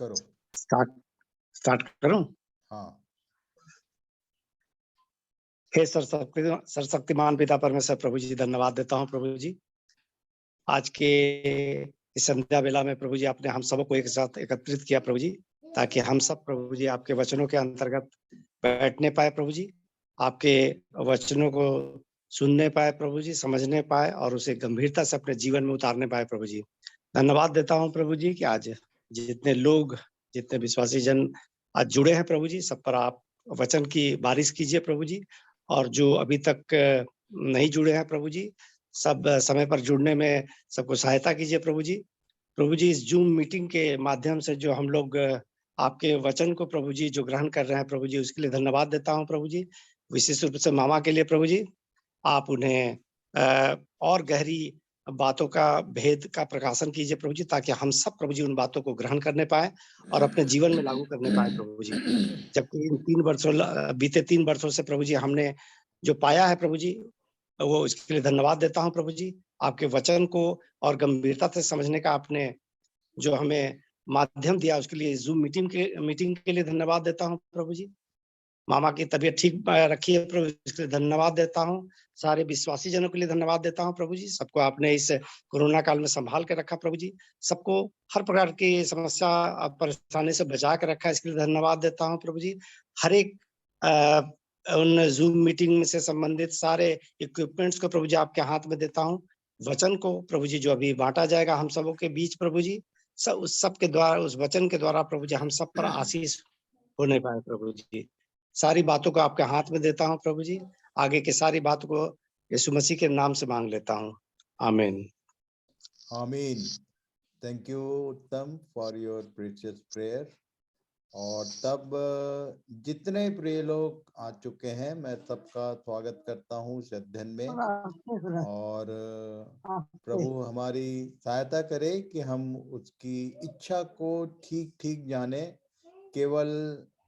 करो। स्टार्ट करूं? हाँ। हे सरशक्तिमान पिता परमेश्वर प्रभु जी, धन्यवाद देता हूं प्रभु जी। आज के इस संध्या बेला में प्रभु जी आपने हम सबको एक साथ एकत्रित किया प्रभु जी, ताकि हम सब प्रभु जी आपके वचनों के अंतर्गत बैठने पाए प्रभु जी, आपके वचनों को सुनने पाए प्रभु जी, समझने पाए और उसे गंभीरता से अपने जीवन में उतारने पाए प्रभु जी। धन्यवाद देता हूं प्रभु जी कि आज जितने लोग, जितने विश्वासी जन आज जुड़े हैं प्रभु जी, सब पर आप वचन की बारिश कीजिए प्रभु जी। और जो अभी तक नहीं जुड़े हैं प्रभु जी, सब समय पर जुड़ने में सबको सहायता कीजिए प्रभु जी। प्रभु जी, इस जूम मीटिंग के माध्यम से जो हम लोग आपके वचन को प्रभु जी जो ग्रहण कर रहे हैं प्रभु जी, उसके लिए धन्यवाद देता हूं प्रभु जी। विशेष रूप से मामा के लिए प्रभु जी, आप उन्हें और गहरी बातों का भेद का प्रकाशन कीजिए प्रभु जी, ताकि हम सब प्रभु जी उन बातों को ग्रहण करने पाए और अपने जीवन में लागू करने पाए प्रभु जी। जबकि इन बीते 3 वर्षों से प्रभु जी हमने जो पाया है प्रभु जी, वो इसके लिए धन्यवाद देता हूं प्रभु जी। आपके वचन को और गंभीरता से समझने का आपने जो हमें माध्यम दिया, उसके लिए जूम मीटिंग के लिए धन्यवाद देता हूं प्रभु जी। मामा की तबीयत ठीक रखी है प्रभु, इसके लिए धन्यवाद देता हूँ। सारे विश्वासी जनों के लिए धन्यवाद देता हूँ प्रभु जी। सबको आपने इस कोरोना काल में संभाल के रखा प्रभु जी। सबको हर प्रकार की समस्या परेशानी से बचा के रखा, इसके लिए धन्यवाद देता हूँ प्रभु जी। हर एक उन जूम मीटिंग से संबंधित सारे इक्विपमेंट्स को प्रभु जी आपके हाथ में देता हूँ। वचन को प्रभु जी जो अभी बांटा जाएगा हम सबों के बीच प्रभु जी, उस सब के द्वारा, उस वचन के द्वारा प्रभु जी हम सब पर आशीष होने पाए प्रभु जी। सारी बातों को आपके हाथ में देता हूं प्रभु जी। आगे की सारी बातों को यीशु मसीह के नाम से मांग लेता हूं, आमीन। आमीन। थैंक यू उत्तम फॉर योर प्रीशियस प्रेयर। और तब जितने प्रिय लोग आ चुके हैं, मैं सबका स्वागत करता हूँ इस अध्ययन में। और प्रभु हमारी सहायता करे कि हम उसकी इच्छा को ठीक ठीक जाने। केवल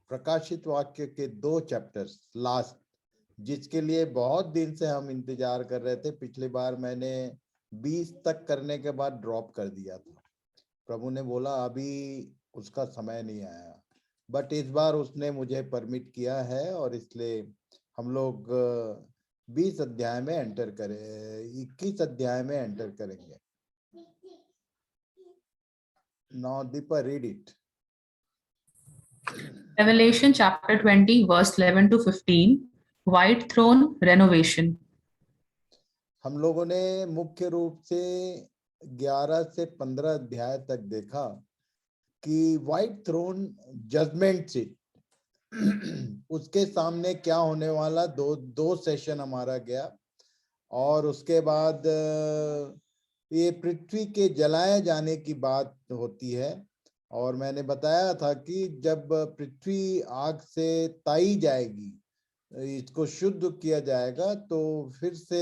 प्रकाशित वाक्य के 2 चैप्टर्स लास्ट, जिसके लिए बहुत दिन से हम इंतजार कर रहे थे। पिछली बार मैंने 20 तक करने के बाद ड्रॉप कर दिया था। प्रभु ने बोला अभी उसका समय नहीं आया, बट इस बार उसने मुझे परमिट किया है और इसलिए हम लोग 20 अध्याय में एंटर करें, 21 अध्याय में एंटर करेंगे। Now Deepa read it. Revelation chapter 20 verse 11 to 15, white throne renovation. हम लोगों ने मुख्य रूप से 11 से 15 अध्याय तक देखा कि व्हाइट थ्रोन जजमेंट सीट, उसके सामने क्या होने वाला। दो सेशन हमारा गया। और उसके बाद ये पृथ्वी के जलाए जाने की बात होती है। और मैंने बताया था कि जब पृथ्वी आग से ताई जाएगी, इसको शुद्ध किया जाएगा, तो फिर से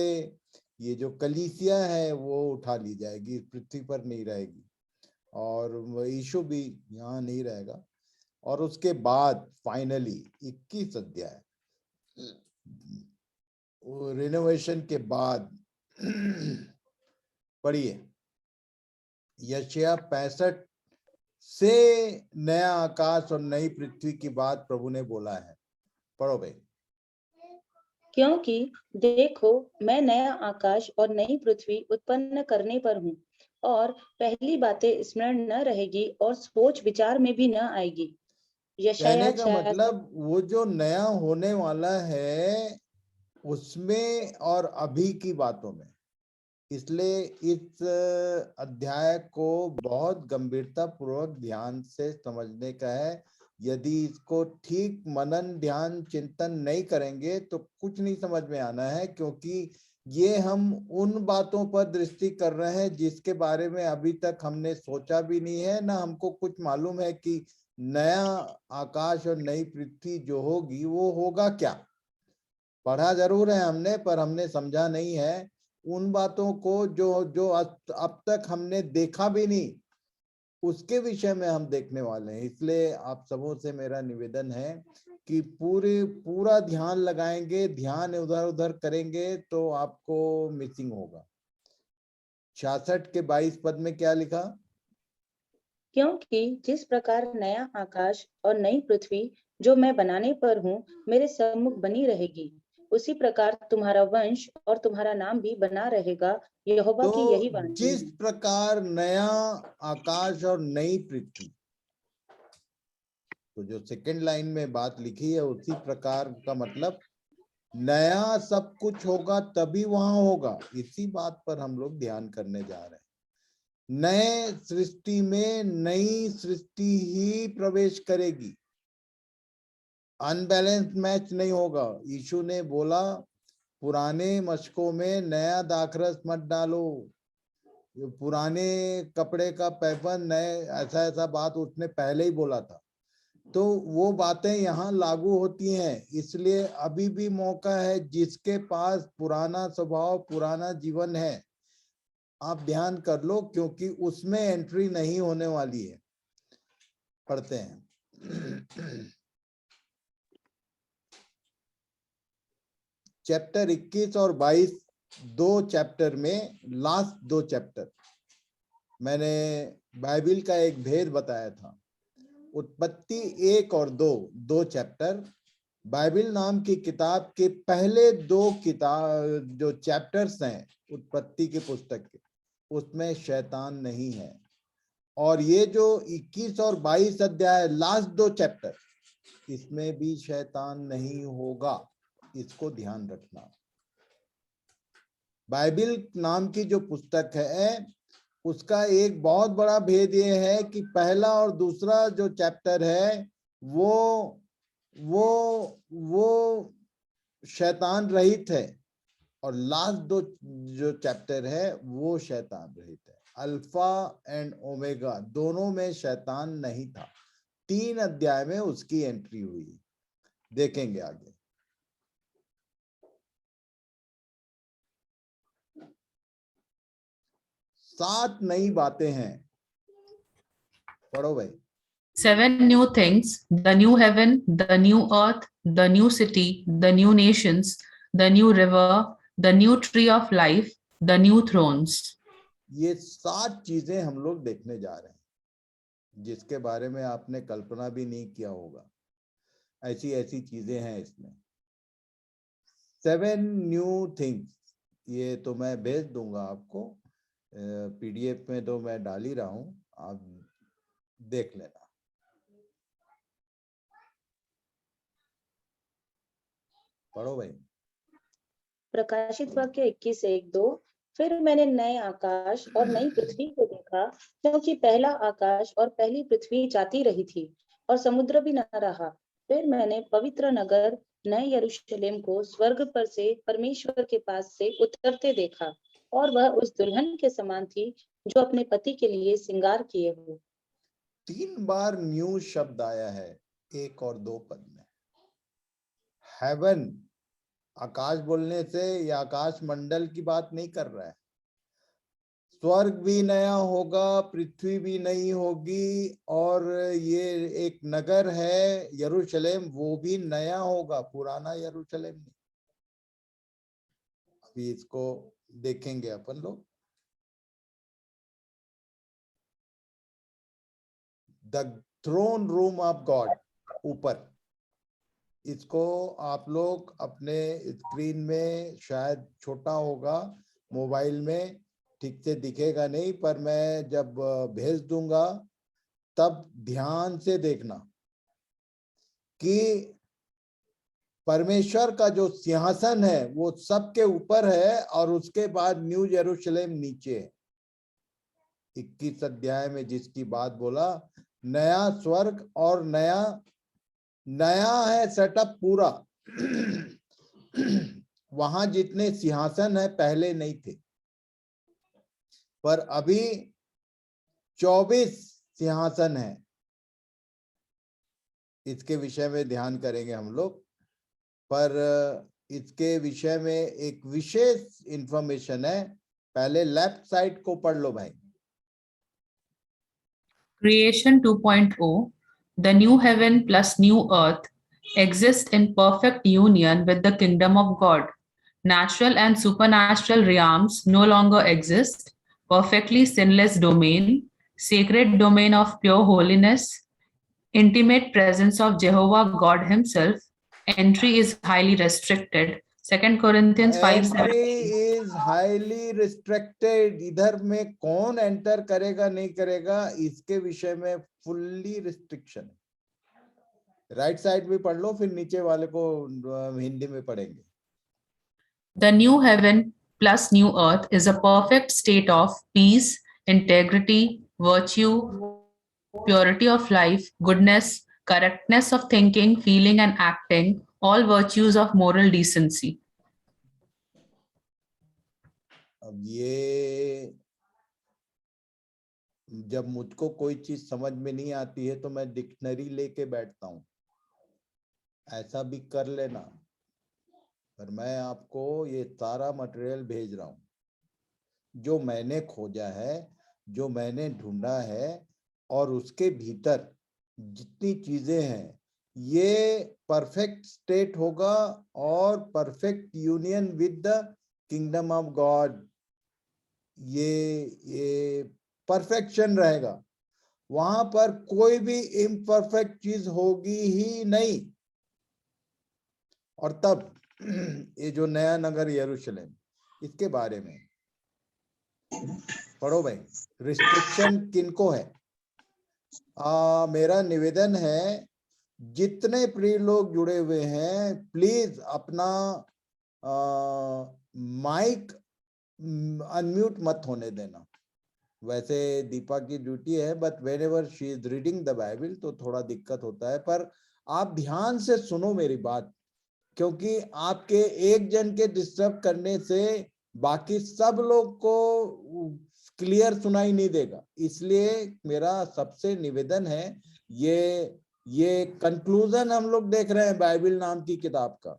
ये जो कलीसिया है वो उठा ली जाएगी, पृथ्वी पर नहीं रहेगी और यीशु भी यहाँ नहीं रहेगा। और उसके बाद फाइनली 21 अध्याय रिनोवेशन के बाद पढ़िए, यशायाह 65 से नया आकाश और नई पृथ्वी की बात प्रभु ने बोला है। पढ़ो भाई। क्योंकि देखो, मैं नया आकाश और नई पृथ्वी उत्पन्न करने पर हूँ, और पहली बातें स्मरण न रहेगी और सोच विचार में भी न आएगी। कहने का मतलब वो जो नया होने वाला है उसमें और अभी की बातों में। इसलिए इस अध्याय को बहुत गंभीरता पूर्वक ध्यान से समझने का है। यदि इसको ठीक मनन ध्यान चिंतन नहीं करेंगे तो कुछ नहीं समझ में आना है, क्योंकि ये हम उन बातों पर दृष्टि कर रहे हैं जिसके बारे में अभी तक हमने सोचा भी नहीं है, ना हमको कुछ मालूम है कि नया आकाश और नई पृथ्वी जो होगी वो होगा क्या। पढ़ा जरूर है हमने, पर हमने समझा नहीं है उन बातों को जो अब तक हमने देखा भी नहीं, उसके विषय में हम देखने वाले हैं। इसलिए आप सबों से मेरा निवेदन है कि पूरा ध्यान लगाएंगे, ध्यान उधर उधर करेंगे तो आपको मिसिंग होगा। 66 के 22 पद में क्या लिखा? क्योंकि जिस प्रकार नया आकाश और नई पृथ्वी जो मैं बनाने पर हूँ मेरे सम्मुख बनी रहेगी, उसी प्रकार तुम्हारा वंश और तुम्हारा नाम भी बना रहेगा। यहोवा की यही तो वाणी जिस है। प्रकार नया आकाश और नई पृथ्वी, तो जो सेकंड लाइन में बात लिखी है उसी प्रकार का मतलब नया सब कुछ होगा तभी वहां होगा। इसी बात पर हम लोग ध्यान करने जा रहे हैं। नए सृष्टि में नई सृष्टि ही प्रवेश करेगी, अनबैलेंस मैच नहीं होगा। यीशु ने बोला पुराने मशकों में नया दाखरस मत डालो, पुराने कपड़े का पैबंद नए, ऐसा ऐसा बात उसने पहले ही बोला था। तो वो बातें यहाँ लागू होती हैं। इसलिए अभी भी मौका है, जिसके पास पुराना स्वभाव पुराना जीवन है आप ध्यान कर लो, क्योंकि उसमें एंट्री नहीं होने वाली है। पढ़ते हैं चैप्टर 21 और 22, दो चैप्टर में, लास्ट दो चैप्टर मैंने बाइबिल का एक भेद बताया था। उत्पत्ति 1 और 2, दो चैप्टर बाइबिल नाम की किताब के पहले दो किताब जो चैप्टर्स हैं उत्पत्ति की पुस्तक के, उसमें शैतान नहीं है। और ये जो 21 और 22 अध्याय लास्ट दो चैप्टर, इसमें भी शैतान नहीं होगा। इसको ध्यान रखना। बाइबिल नाम की जो पुस्तक है उसका एक बहुत बड़ा भेद ये है कि पहला और दूसरा जो चैप्टर है वो शैतान रहित है, और लास्ट दो जो चैप्टर है वो शैतान रहित है। अल्फा एंड ओमेगा दोनों में शैतान नहीं था। 3 अध्याय में उसकी एंट्री हुई, देखेंगे आगे। सात नई बातें हैं, पढ़ो भाई। 7 new things, the new heaven, the new earth, the new city, the new nations, the new river, the new tree of life, the new thrones. ये 7 चीजें हम लोग देखने जा रहे हैं, जिसके बारे में आपने कल्पना भी नहीं किया होगा। ऐसी ऐसी चीजें हैं इसमें। 7 न्यू थिंग्स, ये तो मैं भेज दूंगा आपको, पीडीएफ में तो मैं डाल ही रहा हूं, आप देख लेना। पढ़ो भाई। प्रकाशित वाक्य 21:1-2। फिर मैंने नए आकाश और नई पृथ्वी को देखा, क्योंकि पहला आकाश और पहली पृथ्वी जाती रही थी और समुद्र भी न रहा। फिर मैंने पवित्र नगर नए यरूशलेम को स्वर्ग पर से परमेश्वर के पास से उतरते देखा, और वह उस दुल्हन के समान थी जो अपने पति के लिए श्रृंगार किए हो। 3 बार न्यू शब्द आया है 1 और 2 पद में। हेवन, आकाश बोलने से या आकाश मंडल की बात नहीं कर रहा है। स्वर्ग भी नया होगा, पृथ्वी भी नई होगी, और ये एक नगर है यरूशलेम, वो भी नया होगा, पुराना यरूशलेम नहीं। अभी इसको देखेंगे अपन लोग। The throne room of God, ऊपर, इसको आप लोग अपने स्क्रीन में, शायद छोटा होगा मोबाइल में, ठीक से दिखेगा नहीं, पर मैं जब भेज दूंगा तब ध्यान से देखना कि परमेश्वर का जो सिंहासन है वो सबके ऊपर है, और उसके बाद न्यू यरूशलेम नीचे है। 21 अध्याय में जिसकी बात बोला, नया स्वर्ग और नया है सेटअप पूरा। वहां जितने सिंहासन है पहले नहीं थे, पर अभी 24 सिंहासन है। इसके विषय में ध्यान करेंगे हम लोग, पर इसके विषय में एक विशेष इंफॉर्मेशन है। पहले लेफ्ट साइड को पढ़ लो भाई। Creation 2.0, the new heaven plus new earth exist in perfect union with the kingdom of God. Natural and supernatural realms no longer exist. Perfectly sinless domain, sacred domain of pure holiness, intimate presence of Jehovah God himself. Entry is highly restricted. 2 Corinthians 5:17. Entry is highly restricted. इधर में कौन enter करेगा नहीं करेगा इसके विषय में fully restriction. Right side भी पढ़ लो, फिर नीचे वाले को हिंदी में पढ़ेंगे। The new heaven plus new earth is a perfect state of peace, integrity, virtue, purity of life, goodness, correctness of thinking, feeling, and acting, all virtues of moral decency. अब ये जब मुझको कोई चीज समझ में नहीं आती है तो मैं डिक्शनरी लेके बैठता हूँ, ऐसा भी कर लेना। पर मैं आपको ये सारा मटेरियल भेज रहा हूँ जो मैंने खोजा है, जो मैंने ढूंढा है, और उसके भीतर जितनी चीजें हैं ये परफेक्ट स्टेट होगा और perfect union with the kingdom of God. ये परफेक्शन रहेगा, वहां पर कोई भी इम्परफेक्ट चीज होगी ही नहीं। और तब ये जो नया नगर यरूशलेम, इसके बारे में पढ़ो भाई। रिस्ट्रिक्शन किनको है? मेरा निवेदन है जितने प्रिय लोग जुड़े हुए हैं प्लीज अपना माइक अनम्यूट मत होने देना। वैसे दीपा की ड्यूटी है, but whenever she is reading the Bible तो थोड़ा दिक्कत होता है। पर आप ध्यान से सुनो मेरी बात, क्योंकि आपके एक जन के डिस्टर्ब करने से बाकी सब लोग को क्लियर सुनाई नहीं देगा। इसलिए मेरा सबसे निवेदन है, ये कंक्लूजन हम लोग देख रहे हैं बाइबल नाम की किताब का।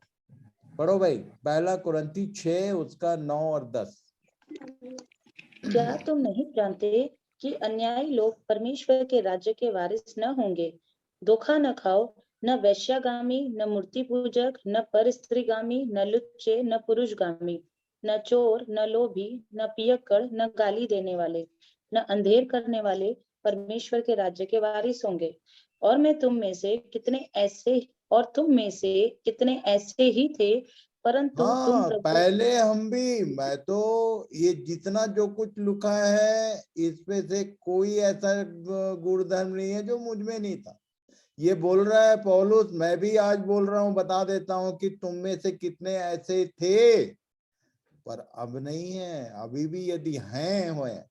पढ़ो भाई, 1 कुरिन्थी 6 उसका 9 और 10। क्या तुम नहीं जानते कि अन्यायी लोग परमेश्वर के राज्य के वारिस न होंगे? धोखा न खाओ, न वैश्यागामी, न मूर्ति पूजक, न परस्त्रीगामी, न लुच्चे, न पुरुषगामी, न चोर, न लोभी, न पियक्कड़, न गाली देने वाले, न अंधेर करने वाले परमेश्वर के राज्य के वारिस होंगे। और तुम में से कितने ऐसे ही थे, परंतु तुम हाँ, पहले हम भी, मैं तो ये जितना जो कुछ लिखा है इसमें से कोई ऐसा गुणधर्म नहीं है जो मुझ में नहीं था। ये बोल रहा है पौलुस, मैं भी आज बोल रहा हूँ, बता देता हूँ कि तुम में से कितने ऐसे थे, पर अब नहीं है। अभी भी यदि हैं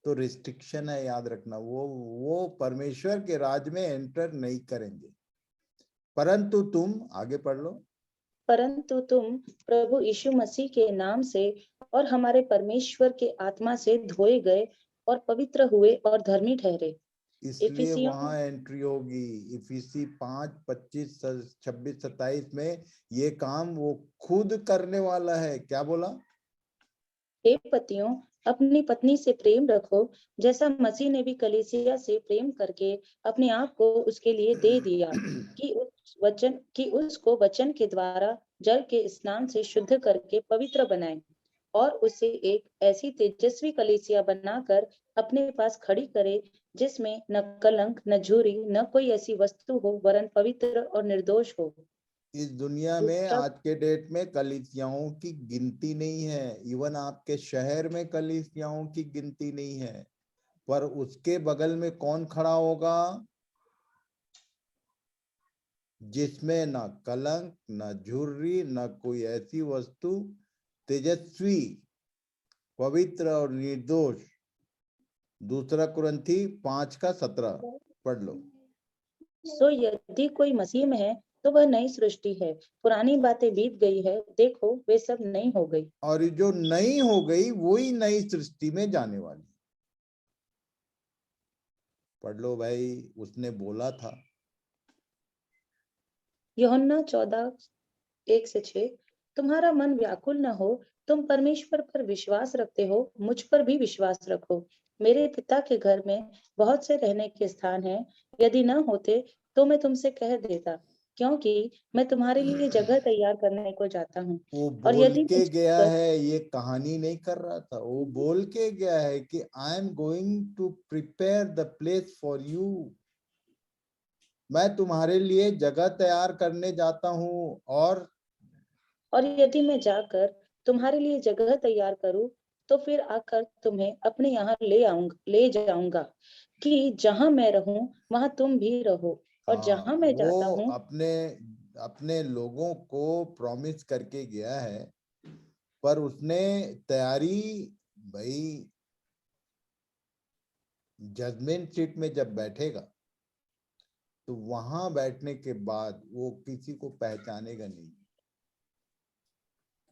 तो रिस्ट्रिक्शन है, याद रखना। वो परमेश्वर के राज में एंटर नहीं करेंगे। परंतु तुम, आगे पढ़ लो। परंतु तुम प्रभु यीशु मसीह के नाम से और हमारे परमेश्वर के आत्मा से धोए गए और पवित्र हुए और धर्मी ठहरे। इसलिए वहां एंट्री होगी। इफिसी 5:25-26-27 में ये काम वो खुद करने वाला है। क्या बोला? हे पतियों, अपनी पत्नी से प्रेम रखो, जैसा मसीह ने भी कलीसिया से प्रेम करके अपने आप को उसके लिए दे दिया, कि उसको वचन के द्वारा जल के स्नान से शुद्ध करके पवित्र बनाए, और उसे एक ऐसी तेजस्वी कलीसिया बनाकर अपने पास खड़ी करे, जिसमें न कलंक, न झुर्री, न कोई ऐसी वस्तु हो, वरन पवित्र और निर्दोष हो। इस दुनिया में आज के डेट में कलीसियाओं की गिनती नहीं है। इवन आपके शहर में कलीसियाओं की गिनती नहीं है। पर उसके बगल में कौन खड़ा होगा? जिसमें न कलंक, न झुर्री, न कोई ऐसी वस्तु, तेजस्वी, पवित्र और निर्दोष। 2 कुरिन्थी 5:17 पढ़ लो। सो यदि कोई मसीह में है तो वह नई सृष्टि है, पुरानी बातें बीत गई है, देखो वे सब नई हो गई। और जो नई हो गई वही नई सृष्टि में जाने वाली। पढ़ लो भाई, उसने बोला था। यूहन्ना 14:1-6। तुम्हारा मन व्याकुल न हो, तुम परमेश्वर पर विश्वास रखते हो, मुझ पर भी विश्वास रखो। मेरे पिता के घर में बहुत से रहने के स्थान हैं, यदि न होते तो मैं तुमसे कह देता, क्योंकि मैं तुम्हारे लिए जगह तैयार करने को जाता हूँ। वो और बोल यदि के मैं गया जाकर है, ये कहानी नहीं कर रहा था, वो बोल के गया है कि I am going to prepare the place for you, मैं तुम्हारे लिए जगह तैयार करने जाता हूँ। और यदि मैं जाकर तुम्हारे लिए जगह तैयार करूं, तो फिर आकर तुम्हें अपने यहाँ ले जाऊंगा, कि जहां मैं रहूं वहां तुम भी रहो। और जहां मैं वो जाता हूँ, अपने अपने लोगों को प्रॉमिस करके गया है, पर उसने तैयारी, भाई जजमेंट सीट में जब बैठेगा तो वहां बैठने के बाद वो किसी को पहचानेगा नहीं,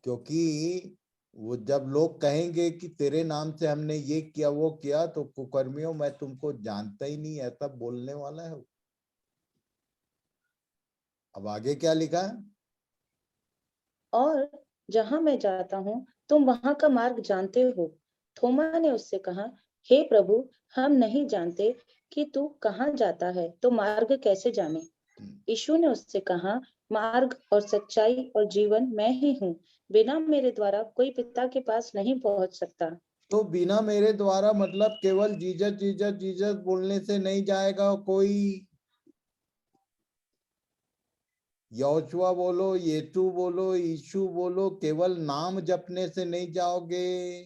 क्योंकि वो जब लोग कहेंगे कि तेरे नाम से हमने ये किया वो किया, तो कुकर्मियों मैं तुमको जानता ही नहीं, ऐसा बोलने वाला है। अब आगे क्या लिखा है? और जहां मैं जाता हूँ तुम वहां का मार्ग जानते हो। थोमा ने उससे कहा, हे प्रभु, हम नहीं जानते कि तू कहाँ जाता है, तो मार्ग कैसे जाने? यीशु ने उससे कहा, मार्ग और सच्चाई और जीवन मैं ही हूँ। बिना मेरे द्वारा कोई पिता के पास नहीं पहुंच सकता। तो बिना मेरे द्वारा मतलब केवल जीसस जीसस जीसस बोलने से नहीं जाएगा कोई। यहोशुआ बोलो, येसु बोलो, यीशु बोलो, केवल नाम जपने से नहीं जाओगे,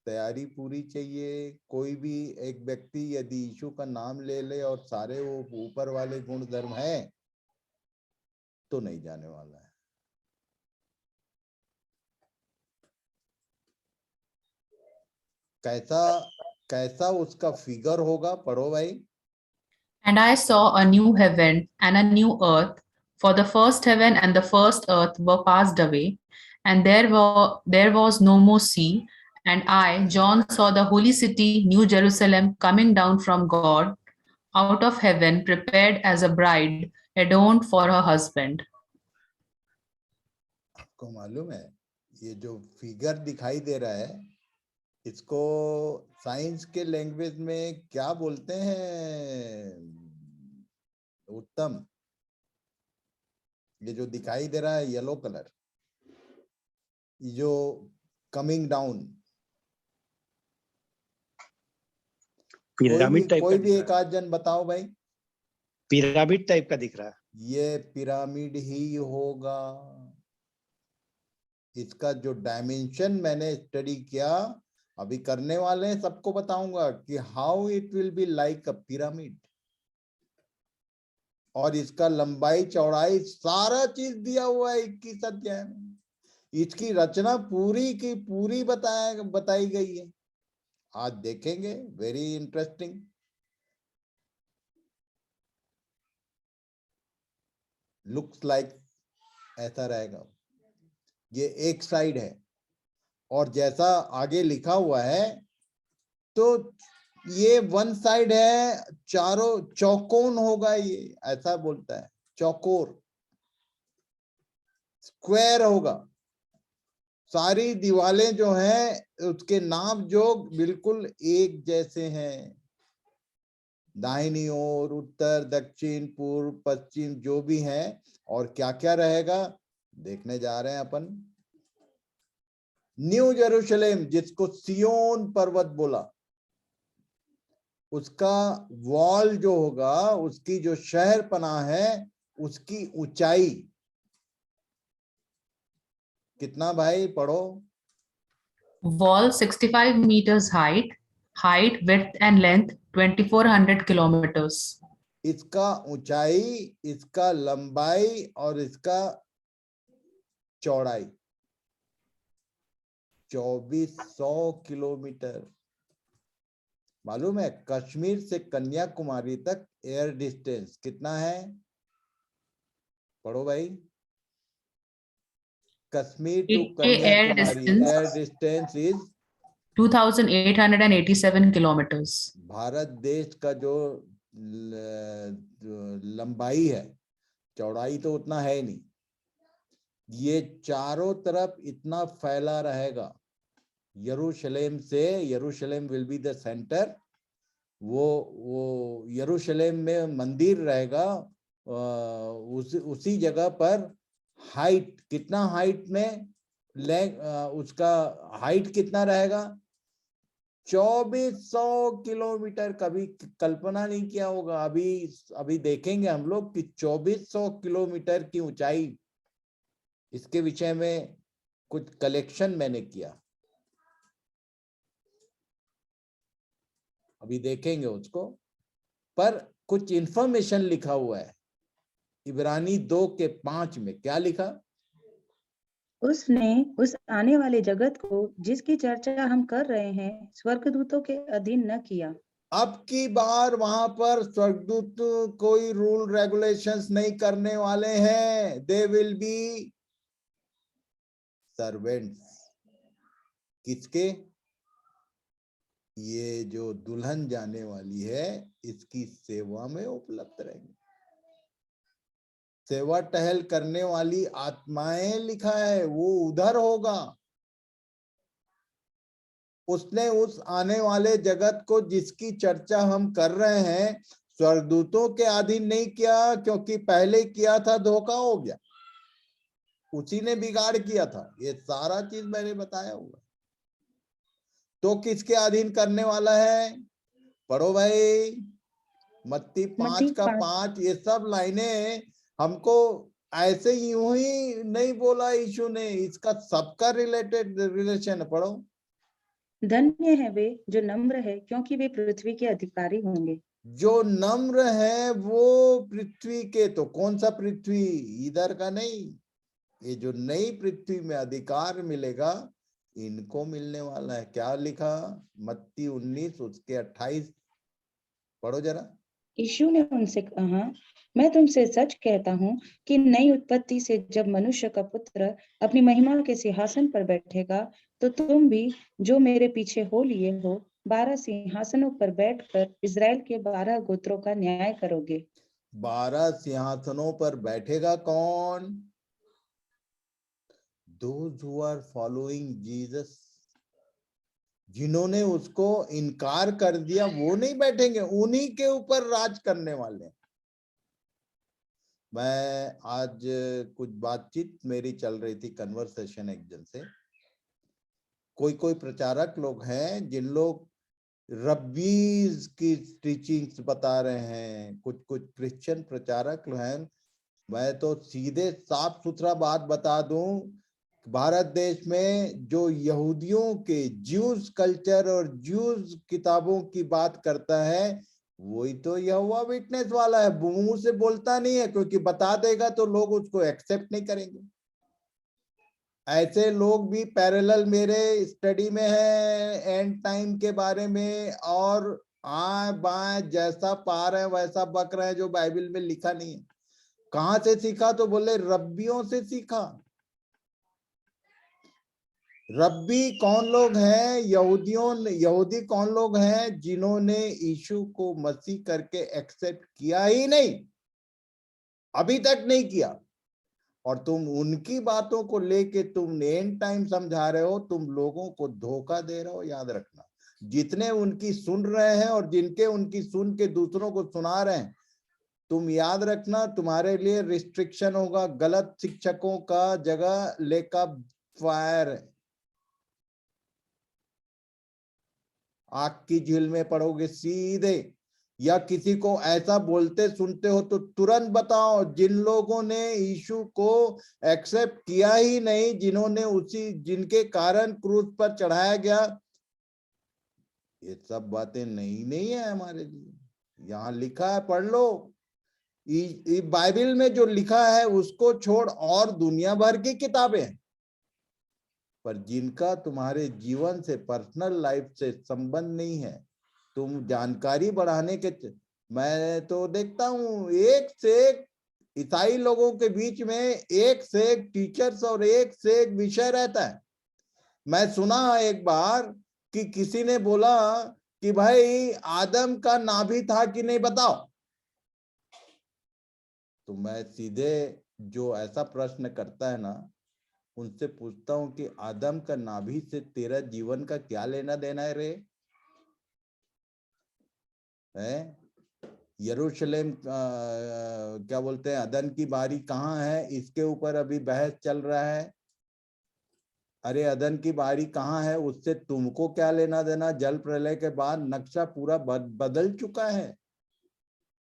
तैयारी पूरी चाहिए। कोई भी एक व्यक्ति यदि यीशु का नाम ले ले और सारे वो ऊपर वाले गुण धर्म है, तो नहीं जाने वाला है। कैसा कैसा उसका फिगर होगा, पढ़ो भाई। And I saw a new heaven and a new earth, for the first heaven and the first earth were passed away, and there was no more sea. And I, John, saw the holy city, New Jerusalem, coming down from God, out of heaven, prepared as a bride, adorned for her husband. आपको मालूम है, ये जो figure दिखाई दे रहा है, इसको science के लैंग्वेज में क्या बोलते हैं उत्तम? ये जो दिखाई दे रहा है येलो कलर, ये जो कमिंग डाउन, पिरामिड टाइप कोई का भी दिख एक रहा है। आध जन बताओ भाई। पिरामिड टाइप का दिख रहा है। ये पिरामिड ही होगा। इसका जो डायमेंशन मैंने स्टडी किया, अभी करने वाले हैं, सबको बताऊंगा कि how it will be like a pyramid. और इसका लंबाई चौड़ाई सारा चीज दिया हुआ है 21 अध्याय में। इसकी रचना पूरी की पूरी बताई गई है। आज देखेंगे, वेरी इंटरेस्टिंग। लुक्स लाइक ऐसा रहेगा। ये एक साइड है, और जैसा आगे लिखा हुआ है, तो ये वन साइड है, चारों चौकोन होगा, ये ऐसा बोलता है, चौकोर, स्क्वायर होगा। सारी दीवारें जो हैं उसके नाप जो बिल्कुल एक जैसे हैं। दाहिनी ओर, उत्तर, दक्षिण, पूर्व, पश्चिम, जो भी हैं। और क्या क्या रहेगा देखने जा रहे हैं अपन। न्यू जेरूशलेम, जिसको सियोन पर्वत बोला, उसका वॉल जो होगा, उसकी जो शहर पनाह है, उसकी ऊंचाई कितना भाई, पढ़ो। Wall 65 meters height, width and length 2400 kilometers. इसका ऊंचाई, इसका लंबाई और इसका चौड़ाई 2400 किलोमीटर। मालूम है कश्मीर से कन्याकुमारी तक एयर डिस्टेंस कितना है? पढ़ो भाई। Kashmir to Air Kanyakumari distance air distance is 2887 kilometers. Bharat देश का जो लंबाई है, चौड़ाई तो उतना है नहीं। ये चारों तरफ इतना फैला रहेगा। यरूशलेम से, यरूशलेम विल बी द सेंटर। वो यरूशलेम में मंदिर रहेगा, उसी जगह पर हाइट कितना, हाइट में उसका हाइट कितना रहेगा, 2400 किलोमीटर। कभी कल्पना नहीं किया होगा। अभी देखेंगे हम लोग कि 2400 किलोमीटर की ऊंचाई, इसके विषय में कुछ कलेक्शन मैंने किया, अभी देखेंगे उसको। पर कुछ इंफॉर्मेशन लिखा हुआ है इब्रानी 2:5 में। क्या लिखा? उसने उस आने वाले जगत को जिसकी चर्चा हम कर रहे हैं स्वर्गदूतों के अधीन न किया। अब की बार वहां पर स्वर्गदूत कोई रूल रेगुलेशंस नहीं करने वाले हैं। They will be servants. किसके? ये जो दुल्हन जाने वाली है इसकी सेवा में उपलब्ध रहेंगे। सेवा टहल करने वाली आत्माएं लिखा है, वो उधर होगा। उसने उस आने वाले जगत को जिसकी चर्चा हम कर रहे हैं स्वर्गदूतों के अधीन नहीं किया, क्योंकि पहले किया था धोखा हो गया, उसी ने बिगाड़ किया था। ये सारा चीज मैंने बताया हुआ। तो किसके अधीन करने वाला है? पढ़ो भाई, मत्ती 5:5। ये सब लाइनें हमको ऐसे यूं ही नहीं बोला यीशु ने, इसका सबका रिलेटेड रिलेशन है। पढ़ो। धन्य है वे जो नम्र है, क्योंकि वे पृथ्वी के अधिकारी होंगे। जो नम्र है वो पृथ्वी के, तो कौन सा पृथ्वी? इधर का नहीं, ये जो नई पृथ्वी में अधिकार मिलेगा इनको मिलने वाला है। क्या लिखा? मत्ती 19 उसके 28 पढ़ो जरा। यीशु ने उनसे कहा, मैं तुमसे सच कहता हूँ कि नई उत्पत्ति से जब मनुष्य का पुत्र अपनी महिमा के सिंहासन पर बैठेगा, तो तुम भी जो मेरे पीछे हो लिए हो 12 सिंहासनों पर बैठकर इज़राइल के 12 गोत्रों का न्याय करोगे। 12 सिंहासनों पर बैठेगा कौन? Those who are following Jesus, जिन्होंने उसको इनकार कर दिया वो नहीं बैठेंगे, उन्हीं के ऊपर राज करने वाले। मैं आज कुछ बातचीत मेरी चल रही थी, कन्वर्सेशन एक जन से। कोई प्रचारक लोग हैं जिन लोग रब्बीज की टीचिंग्स बता रहे हैं, कुछ क्रिश्चियन प्रचारक हैं। मैं तो सीधे साफ सुथरा बात बता दूं, भारत देश में जो यहूदियों के ज्यूज कल्चर और ज्यूज किताबों की बात करता है वही तो यहोवा विटनेस वाला है। मुंह से बोलता नहीं है, क्योंकि बता देगा तो लोग उसको एक्सेप्ट नहीं करेंगे। ऐसे लोग भी पैरेलल मेरे स्टडी में है एंड टाइम के बारे में, और बाएं जैसा पा रहे हैं वैसा बक रहे हैं, जो बाइबल में लिखा नहीं है। कहां से सीखा? तो बोले रब्बियों से सीखा। रब्बी कौन लोग हैं? यहूदी कौन लोग हैं? जिन्होंने यीशु को मसीह करके एक्सेप्ट किया ही नहीं, अभी तक नहीं किया। और तुम उनकी बातों को लेके तुम एंड टाइम समझा रहे हो, तुम लोगों को धोखा दे रहे हो। याद रखना, जितने उनकी सुन रहे हैं और जिनके उनकी सुन के दूसरों को सुना रहे हैं, तुम याद रखना तुम्हारे लिए रिस्ट्रिक्शन होगा। गलत शिक्षकों का जगह लेकर फायर है। आग की झील में पड़ोगे सीधे। या किसी को ऐसा बोलते सुनते हो तो तुरंत बताओ। जिन लोगों ने यीशु को एक्सेप्ट किया ही नहीं, जिनके कारण क्रूस पर चढ़ाया गया, ये सब बातें नहीं है हमारे लिए। यहाँ लिखा है, पढ़ लो। बाइबल में जो लिखा है उसको छोड़ और दुनिया भर की किताबें हैं, पर जिनका तुम्हारे जीवन से, पर्सनल लाइफ से संबंध नहीं है, तुम जानकारी बढ़ाने के। मैं तो देखता हूं एक से एक ईसाई लोगों के बीच में एक से एक टीचर्स और एक से एक विषय रहता है। मैं सुना एक बार कि किसी ने बोला कि भाई आदम का नाभि था कि नहीं बताओ। तो मैं सीधे जो ऐसा प्रश्न करता है ना, उनसे पूछता हूं कि आदम का नाभि से तेरा जीवन का क्या लेना देना है रे? है? यरूशलेम क्या बोलते हैं, अदन की बारी कहाँ है, इसके ऊपर अभी बहस चल रहा है। अरे अदन की बारी कहाँ है, उससे तुमको क्या लेना देना? जल प्रलय के बाद नक्शा पूरा बदल चुका है।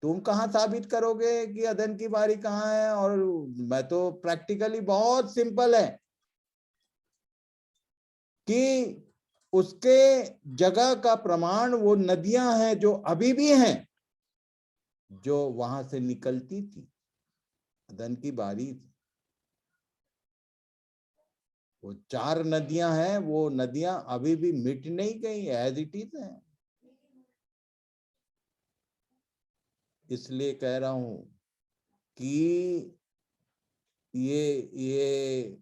तुम कहाँ साबित करोगे कि अदन की बारी कहाँ है? और मैं तो प्रैक्टिकली बहुत सिंपल है कि उसके जगह का प्रमाण वो नदियां हैं जो अभी भी हैं, जो वहां से निकलती थी अदन की बारी से। वो 4 नदियां हैं, वो नदियां अभी भी मिट नहीं गई, एज इट इज है। इसलिए कह रहा हूं कि ये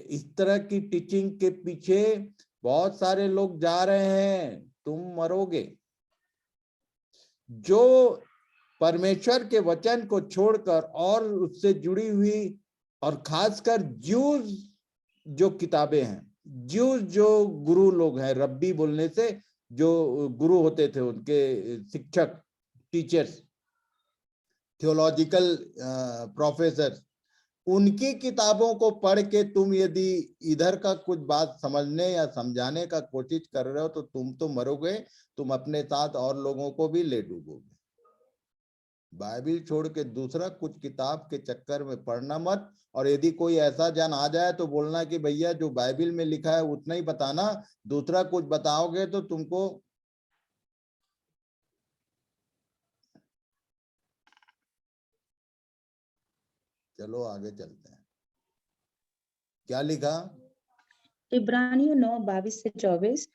इस तरह की टीचिंग के पीछे बहुत सारे लोग जा रहे हैं। तुम मरोगे। जो परमेश्वर के वचन को छोड़कर और उससे जुड़ी हुई, और खासकर ज्यूज जो किताबें हैं, ज्यूज जो गुरु लोग हैं, रब्बी बोलने से जो गुरु होते थे, उनके शिक्षक, टीचर्स, थियोलॉजिकल प्रोफेसर, उनकी किताबों को पढ़ के तुम यदि इधर का कुछ बात समझने या समझाने का कोशिश कर रहे हो तो तुम तो मरोगे, तुम अपने साथ और लोगों को भी ले डूबोगे। बाइबिल छोड़ के दूसरा कुछ किताब के चक्कर में पढ़ना मत। और यदि कोई ऐसा जन आ जाए तो बोलना कि भैया जो बाइबिल में लिखा है उतना ही बताना, दूसरा कुछ बताओगे तो तुमको। चलो आगे चलते हैं। क्या लिखा? इब्रानियों 9:22-24।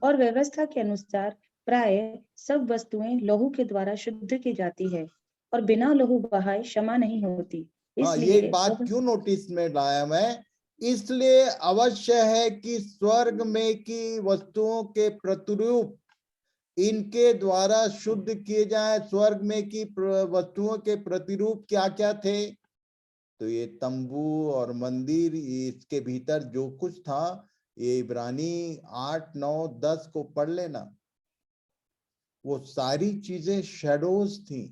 और व्यवस्था के अनुसार प्राय सब वस्तुएं लहू के द्वारा शुद्ध की जाती है और बिना लहू बहाए क्षमा नहीं होती। हाँ, ये इसलिए एक बात क्यों नोटिस में लाया मैं, इसलिए अवश्य है कि स्वर्ग में की वस्तुओं के प्रतिरूप इनके द्वारा शुद्ध किए जाए। स्वर्ग में की वस्तुओं के प्रतिरूप क्या क्या थे? तो ये तंबू और मंदिर, इसके भीतर जो कुछ था, ये इब्रानी 8, 9, 10 को पढ़ लेना। वो सारी चीजें शैडोज थी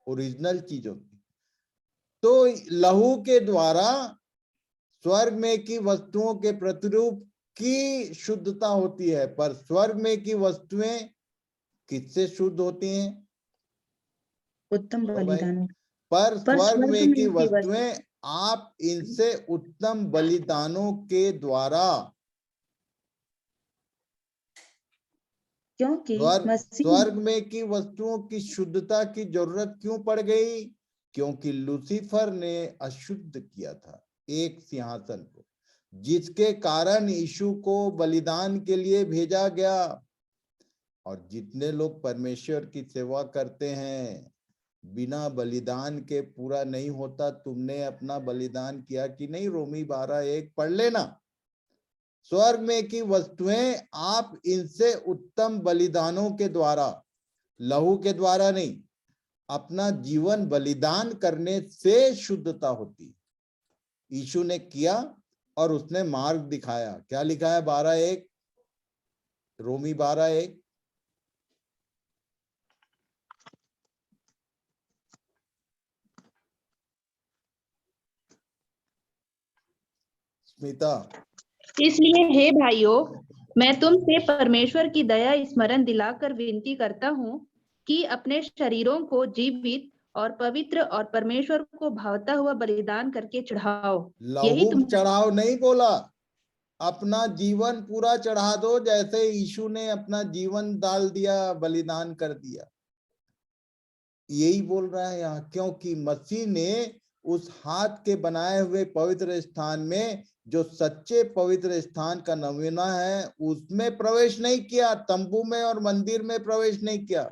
ओरिजिनल चीजों की। तो लहू के द्वारा स्वर्ग में की वस्तुओं के प्रतिरूप की शुद्धता होती है, पर स्वर्ग में की वस्तुएं किससे शुद्ध होती हैं? उत्तम बलिदानों। पर स्वर्ग में की वस्तु, वस्तुएं आप इनसे उत्तम बलिदानों के द्वारा, क्योंकि स्वर्ग में की वस्तुओं की शुद्धता की जरूरत क्यों पड़ गई? क्योंकि लूसीफर ने अशुद्ध किया था एक सिंहासन को, जिसके कारण यीशु को बलिदान के लिए भेजा गया। और जितने लोग परमेश्वर की सेवा करते हैं, बिना बलिदान के पूरा नहीं होता। तुमने अपना बलिदान किया कि नहीं? रोमी 12:1 पढ़ लेना। स्वर्ग में की वस्तुएं आप इनसे उत्तम बलिदानों के द्वारा, लहू के द्वारा नहीं, अपना जीवन बलिदान करने से शुद्धता होती। यीशु ने किया और उसने मार्ग दिखाया। क्या लिखा है 12:1, रोमी 12:1? स्मिता। इसलिए हे भाइयों, मैं तुमसे परमेश्वर की दया स्मरण दिलाकर विनती करता हूँ कि अपने शरीरों को जीवित और पवित्र और परमेश्वर को भावता हुआ बलिदान करके चढ़ाओ। यही लहू चढ़ाओ नहीं बोला, अपना जीवन पूरा चढ़ा दो, जैसे यीशु ने अपना जीवन डाल दिया, बलिदान कर दिया। यही बोल रहा है यहाँ, क्योंकि मसीह ने उस हाथ के बनाए हुए पवित्र स्थान में, जो सच्चे पवित्र स्थान का नमूना है, उसमें प्रवेश नहीं किया। तंबू में और मंदिर में प्रवेश नहीं किया,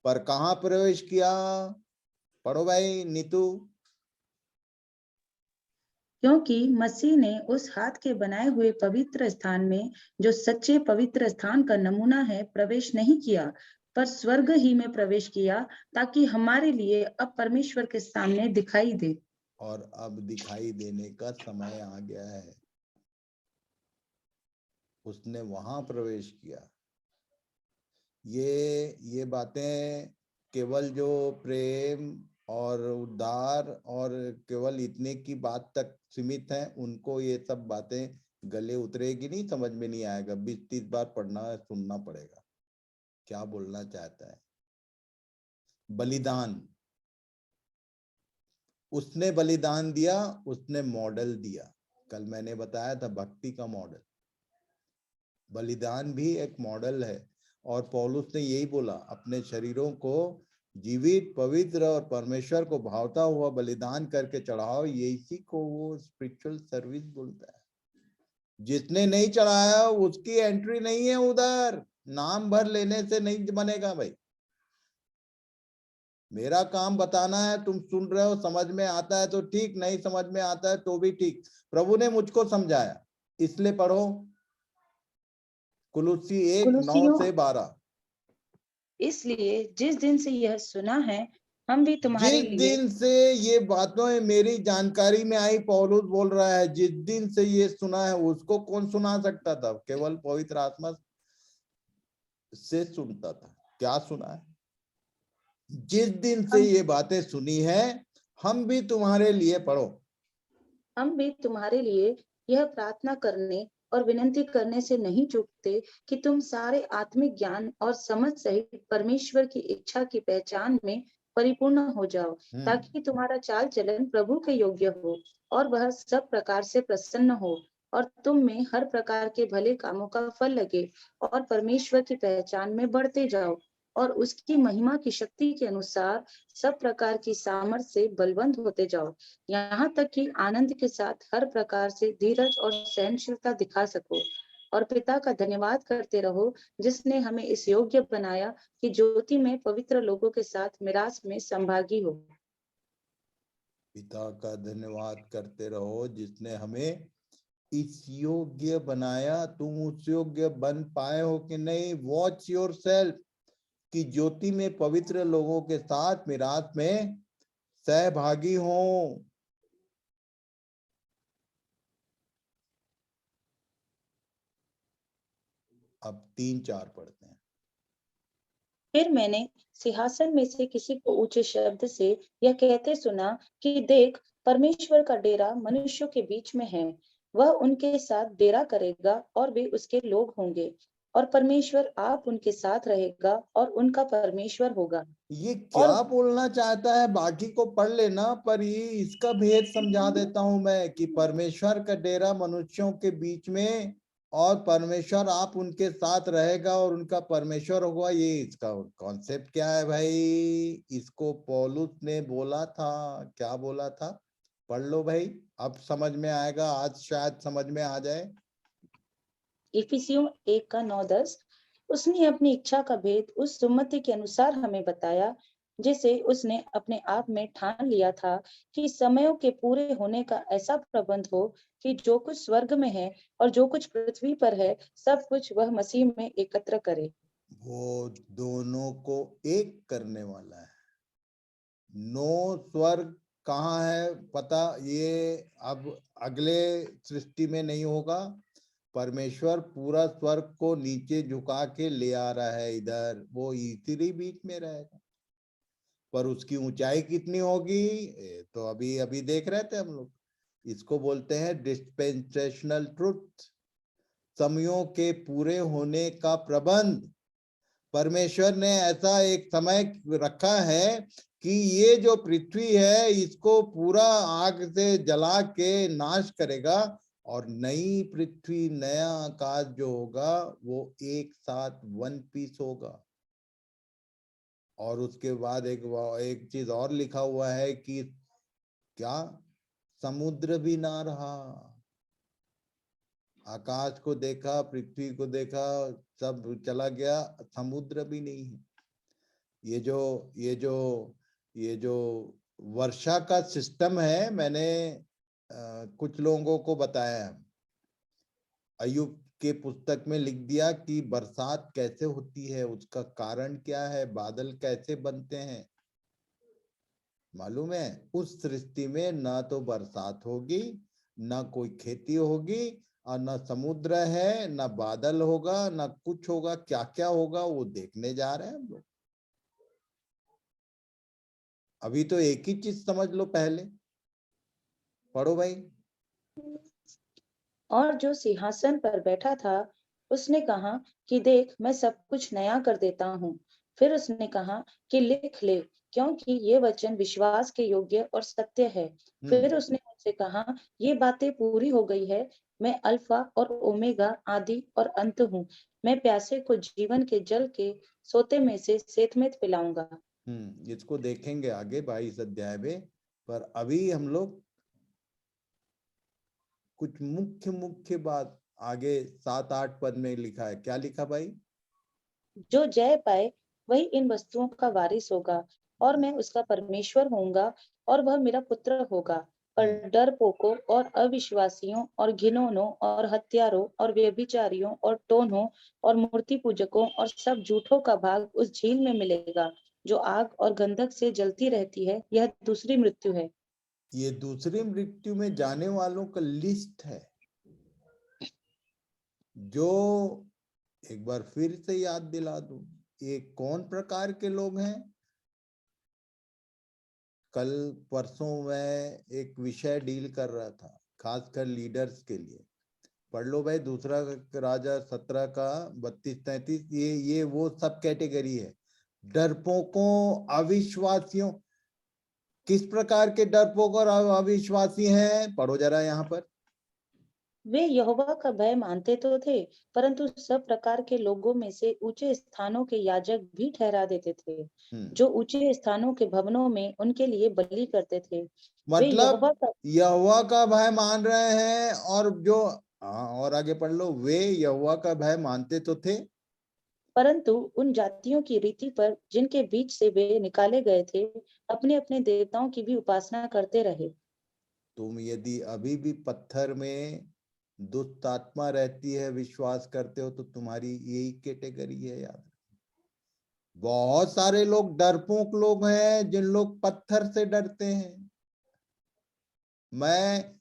पर कहाँ प्रवेश किया? पढ़ो भाई नीतू। क्योंकि मसीह ने उस हाथ के बनाए हुए पवित्र स्थान में, जो सच्चे पवित्र स्थान का नमूना है, प्रवेश नहीं किया, पर स्वर्ग ही में प्रवेश किया, ताकि हमारे लिए अब परमेश्वर के सामने दिखाई दे। और अब दिखाई देने का समय आ गया है। उसने वहां प्रवेश किया। ये बातें केवल जो प्रेम और उद्धार और केवल इतने की बात तक सीमित हैं, उनको ये सब बातें गले उतरेगी नहीं, समझ में नहीं आएगा। 20-30 बार पढ़ना सुनना पड़ेगा क्या बोलना चाहता है। बलिदान, उसने बलिदान दिया, उसने मॉडल दिया। कल मैंने बताया था भक्ति का मॉडल, बलिदान भी एक मॉडल है। और पौलुस ने यही बोला, अपने शरीरों को जीवित, पवित्र और परमेश्वर को भावता हुआ बलिदान करके चढ़ाओ। इसी को वो स्पिरिचुअल सर्विस बोलता है। जिसने नहीं चढ़ाया उसकी एंट्री नहीं है उधर। नाम भर लेने से नहीं बनेगा भाई। मेरा काम बताना है, तुम सुन रहे हो, समझ में आता है तो ठीक, नहीं समझ में आता है तो भी ठीक। प्रभु ने मुझको समझाया, इसलिए पढ़ो कुलुस्सी 1:9-12। इसलिए जिस दिन से यह सुना है, हम भी तुम्हारे जिस लिए दिन से ये बातें मेरी जानकारी में आई, पौलुस बोल रहा है, जिस दिन से ये सुना है, उसको कौन सुना सकता था? केवल पवित्र आत्मा से सुनता था। क्या सुना है? जिस दिन से ये बातें सुनी है, हम भी तुम्हारे लिए, पढ़ो, हम भी तुम्हारे लिए यह प्रार्थना करने और विनती करने से नहीं चूकते कि तुम सारे आत्मिक ज्ञान और समझ सहित परमेश्वर की इच्छा की पहचान में परिपूर्ण हो जाओ, ताकि तुम्हारा चाल चलन प्रभु के योग्य हो और वह सब प्रकार से प्रसन्न हो और तुम में हर प्रकार के भले कामों का फल लगे और परमेश्वर की पहचान में बढ़ते जाओ और उसकी महिमा की शक्ति के अनुसार सब प्रकार की सामर्थ्य से बलवंत होते जाओ, यहाँ तक कि आनंद के साथ हर प्रकार से धीरज और सहनशीलता दिखा सको और पिता का धन्यवाद करते रहो, जिसने हमें इस योग्य बनाया कि ज्योति में पवित्र लोगों के साथ मिरास में संभागी हो। पिता का धन्यवाद करते रहो, जिसने हमें इस योग्य बनाया। तुम उस योग्य बन पाए हो कि नहीं? वॉच योरसेल्फ, कि ज्योति में पवित्र लोगों के साथ मिरास में सहभागी हो। अब 3-4 पढ़ते हैं। फिर मैंने सिंहासन में से किसी को ऊंचे शब्द से यह कहते सुना कि देख, परमेश्वर का डेरा मनुष्यों के बीच में है, वह उनके साथ डेरा करेगा और वे उसके लोग होंगे और परमेश्वर आप उनके साथ रहेगा और उनका परमेश्वर होगा। ये और क्या बोलना चाहता है बाकी को पढ़ लेना, पर ये इसका भेद समझा देता हूं मैं, कि परमेश्वर का डेरा मनुष्यों के बीच में और परमेश्वर आप उनके साथ रहेगा और उनका परमेश्वर होगा। ये इसका कॉन्सेप्ट क्या है भाई? इसको पौलुस ने बोला था। क्या बोला था? पढ़ लो भाई, अब समझ में आएगा। आज शायद समझ में आ जाए। इफिसियों 1:9-10, उसने अपनी इच्छा का भेद उस सुमति के अनुसार हमें बताया, जिसे उसने अपने आप में ठान लिया था कि समयों के पूरे होने का ऐसा प्रबंध हो कि जो कुछ स्वर्ग में है और जो कुछ पृथ्वी पर है, सब कुछ वह मसीह में एकत्र करे। वो दोनों को एक करने वाला है। नो स्वर्ग कहाँ है पता? ये अब अगले सृष्टि में नहीं होगा। परमेश्वर पूरा स्वर्ग को नीचे झुका के ले आ रहा है इधर, वो इसी बीच में रहेगा। पर उसकी ऊंचाई कितनी होगी तो अभी अभी देख रहे थे हम लोग। इसको बोलते हैं डिस्पेंसेशनल ट्रुथ, समयों के पूरे होने का प्रबंध। परमेश्वर ने ऐसा एक समय रखा है कि ये जो पृथ्वी है इसको पूरा आग से जला के नाश करेगा और नई पृथ्वी नया आकाश जो होगा वो एक साथ वन पीस होगा। और उसके बाद एक चीज और लिखा हुआ है कि क्या? समुद्र भी ना रहा। आकाश को देखा, पृथ्वी को देखा, सब चला गया, समुद्र भी नहीं है। ये जो वर्षा का सिस्टम है, मैंने कुछ लोगों को बताया। अय्यूब के पुस्तक में लिख दिया कि बरसात कैसे होती है, उसका कारण क्या है, बादल कैसे बनते हैं। मालूम है? उस सृष्टि में ना तो बरसात होगी, ना कोई खेती होगी, और ना समुद्र है, ना बादल होगा, ना कुछ होगा। क्या क्या होगा वो देखने जा रहे हैं हम लोग। अभी तो एक ही चीज समझ लो पहले, पढ़ो भाई। और जो सिंहासन पर बैठा था उसने कहा कि देख मैं सब कुछ नया कर देता हूँ। फिर उसने कहा कि लिख ले, क्योंकि ये वचन विश्वास के योग्य और सत्य है। फिर उसने मुझसे कहा, ये बातें पूरी हो गई है। मैं अल्फा और ओमेगा, आदि और अंत हूँ। मैं प्यासे को जीवन के जल के सोते में से सेतमेत पिलाऊंगा। इसको देखेंगे आगे 22 अध्याय में, पर अभी हम लोग कुछ मुख्य मुख्य बात आगे 7-8 पद में लिखा है। क्या लिखा भाई? जो जय पाए वही इन वस्तुओं का वारिस होगा, और मैं उसका परमेश्वर होऊंगा और वह मेरा पुत्र होगा। पर डरपोकों और अविश्वासियों और घिनौनों और हत्यारों और व्यभिचारियों और टोन्हों और मूर्ति पूजकों और सब झूठों का भाग उस झील में मिलेगा, जो आग और गंधक से जलती रहती है। यह दूसरी मृत्यु है। ये दूसरी मृत्यु में जाने वालों का लिस्ट है, जो एक बार फिर से याद दिला दूं, ये कौन प्रकार के लोग हैं। कल परसों मैं एक विषय डील कर रहा था, खासकर लीडर्स के लिए। पढ़ लो भाई, दूसरा राजा 17 का 32-33। ये वो सब कैटेगरी है, डरपोकों, अविश्वासियों। किस प्रकार के डरपोक और अविश्वासी हैं, पढ़ो जरा यहाँ पर। वे यहोवा का भय मानते तो थे, परंतु सब प्रकार के लोगों में से ऊंचे स्थानों के याजक भी ठहरा देते थे, जो ऊंचे स्थानों के भवनों में उनके लिए बलि करते थे। वे मतलब यहोवा का भय मान रहे हैं, और जो और आगे पढ़ लो, वे यहोवा का भय मानते तो थे, परंतु उन जातियों की रीति पर जिनके बीच से वे निकाले गए थे, अपने अपने देवताओं की भी उपासना करते रहे। तुम यदि अभी भी पत्थर में दुष्ट आत्मा रहती है विश्वास करते हो, तो तुम्हारी यही कैटेगरी है। याद, बहुत सारे लोग डरपोक लोग हैं, जिन लोग पत्थर से डरते हैं। मैं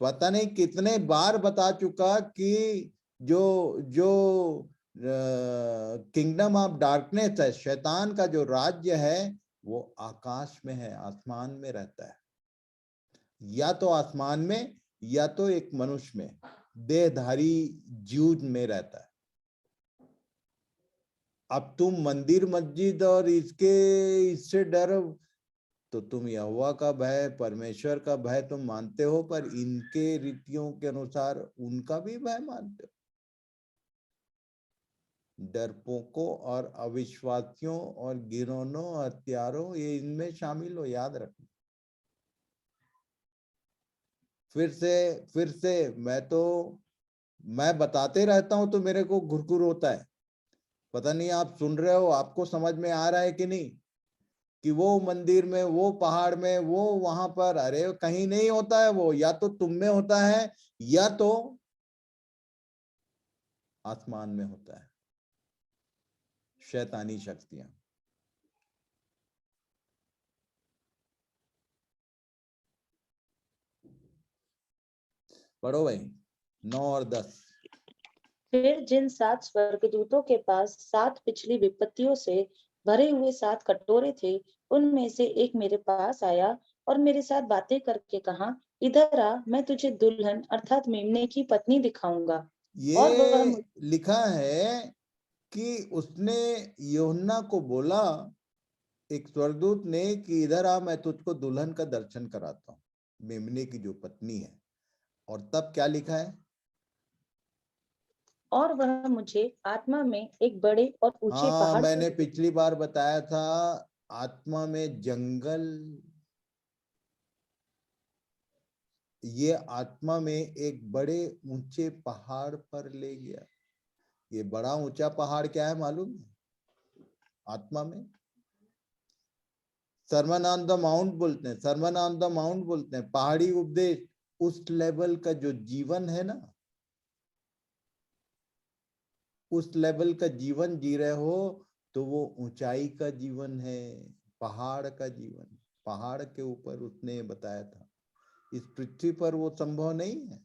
पता नहीं कितने बार बता चुका कि जो जो किंगडम ऑफ डार्कनेस है, शैतान का जो राज्य है, वो आकाश में है, आसमान में रहता है। या तो आसमान में, या तो एक मनुष्य में, देहधारी जीव में रहता है। अब तुम मंदिर मस्जिद और इससे डरो, तो तुम यहोवा का भय, परमेश्वर का भय तुम मानते हो, पर इनके रीतियों के अनुसार उनका भी भय मानते हो। डरपोकों और अविश्वासियों और घिनौनों, हत्यारों, ये इनमें शामिल हो, याद रखना। फिर से मैं बताते रहता हूं तो मेरे को घुरघुर होता है। पता नहीं आप सुन रहे हो, आपको समझ में आ रहा है कि नहीं, कि वो मंदिर में, वो पहाड़ में, वो वहां पर, अरे कहीं नहीं होता है। वो या तो तुम में होता है, या तो आसमान में होता है, शैतानी शक्तियां। पढ़ो भाई 9 और 10। फिर जिन 7 स्वर्गदूतों के पास 7 पिछली विपत्तियों से भरे हुए 7 कटोरे थे, उनमें से एक मेरे पास आया और मेरे साथ बातें करके कहा, इधर आ, मैं तुझे दुल्हन अर्थात मेमने की पत्नी दिखाऊंगा। और वह ये लिखा है कि उसने यूहन्ना को बोला, एक स्वर्गदूत ने, कि इधर आ, मैं तुझको दुल्हन का दर्शन कराता हूँ, मेमने की जो पत्नी है। और तब क्या लिखा है? और वह मुझे आत्मा में एक बड़े और ऊंचे पहाड़ मैंने पिछली बार बताया था, आत्मा में जंगल, ये आत्मा में एक बड़े ऊंचे पहाड़ पर ले गया। ये बड़ा ऊंचा पहाड़ क्या है मालूम है? आत्मा में सरमन ऑन द माउंट बोलते हैं, सरमन ऑन द माउंट बोलते हैं, पहाड़ी उपदेश। उस लेवल का जो जीवन है ना, उस लेवल का जीवन जी रहे हो, तो वो ऊंचाई का जीवन है, पहाड़ का जीवन। पहाड़ के ऊपर उसने बताया था, इस पृथ्वी पर वो संभव नहीं है।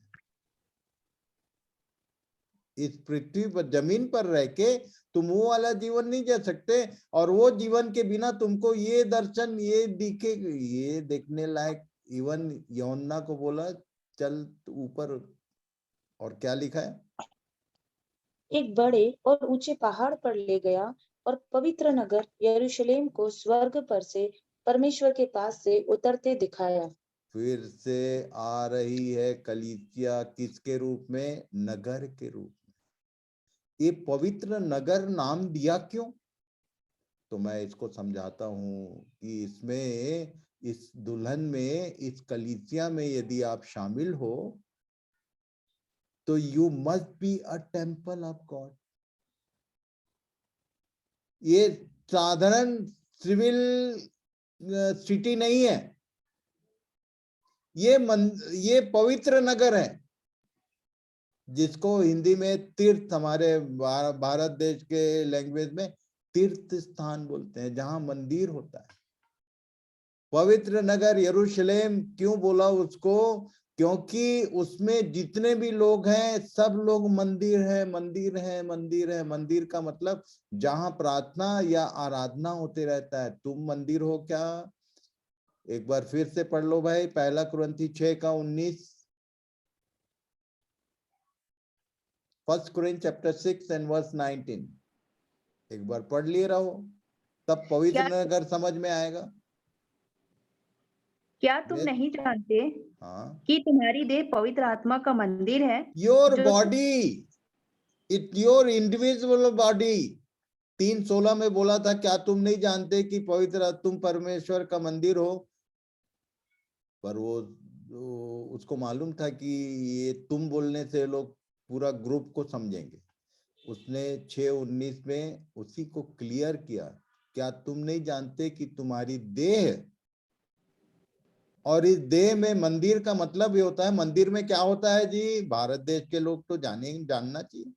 इस पृथ्वी पर जमीन पर रह के तुम वो वाला जीवन नहीं जी सकते, और वो जीवन के बिना तुमको ये दर्शन, ये दिखे, ये देखने लायक। इवन यौना को बोला चल ऊपर, और क्या लिखा है, एक बड़े और ऊंचे पहाड़ पर ले गया और पवित्र नगर यरूशलेम को स्वर्ग पर से परमेश्वर के पास से उतरते दिखाया। फिर से आ रही है कलीसिया किसके रूप में? नगर के रूप में। ये पवित्र नगर नाम दिया क्यों? तो मैं इसको समझाता हूं कि इसमें, इस दुल्हन में, इस कलीसिया में यदि आप शामिल हो तो you must be a temple of God. ये साधारण सिविल सिटी नहीं है, ये पवित्र नगर है, जिसको हिंदी में तीर्थ, हमारे भारत देश के लैंग्वेज में तीर्थ स्थान बोलते हैं, जहां मंदिर होता है। पवित्र नगर यरूशलेम क्यों बोला उसको? क्योंकि उसमें जितने भी लोग हैं सब लोग मंदिर है, मंदिर है, मंदिर है। मंदिर का मतलब जहां प्रार्थना या आराधना होते रहता है। तुम मंदिर हो क्या? एक बार फिर से पढ़ लो भाई, पहला कुरिन्थी 6:19, 1 Corinthians chapter 6 and verse 19। एक बार पढ़ लिए रहो, तब पवित्र नगर समझ में आएगा। क्या तुम नहीं जानते हाँ, कि तुम्हारी देह पवित्र आत्मा का मंदिर है? Your body, it your individual body. 3:16 में बोला था, क्या तुम नहीं जानते कि पवित्र तुम परमेश्वर का मंदिर हो? पर वो उसको मालूम था कि ये तुम बोलने से लोग पूरा ग्रुप को समझेंगे। उसने 6:19 में उसी को क्लियर किया, क्या तुम नहीं जानते कि तुम्हारी देह, और इस देह में मंदिर का मतलब ये होता है, मंदिर में क्या होता है जी? भारत देश के लोग तो जानना चाहिए।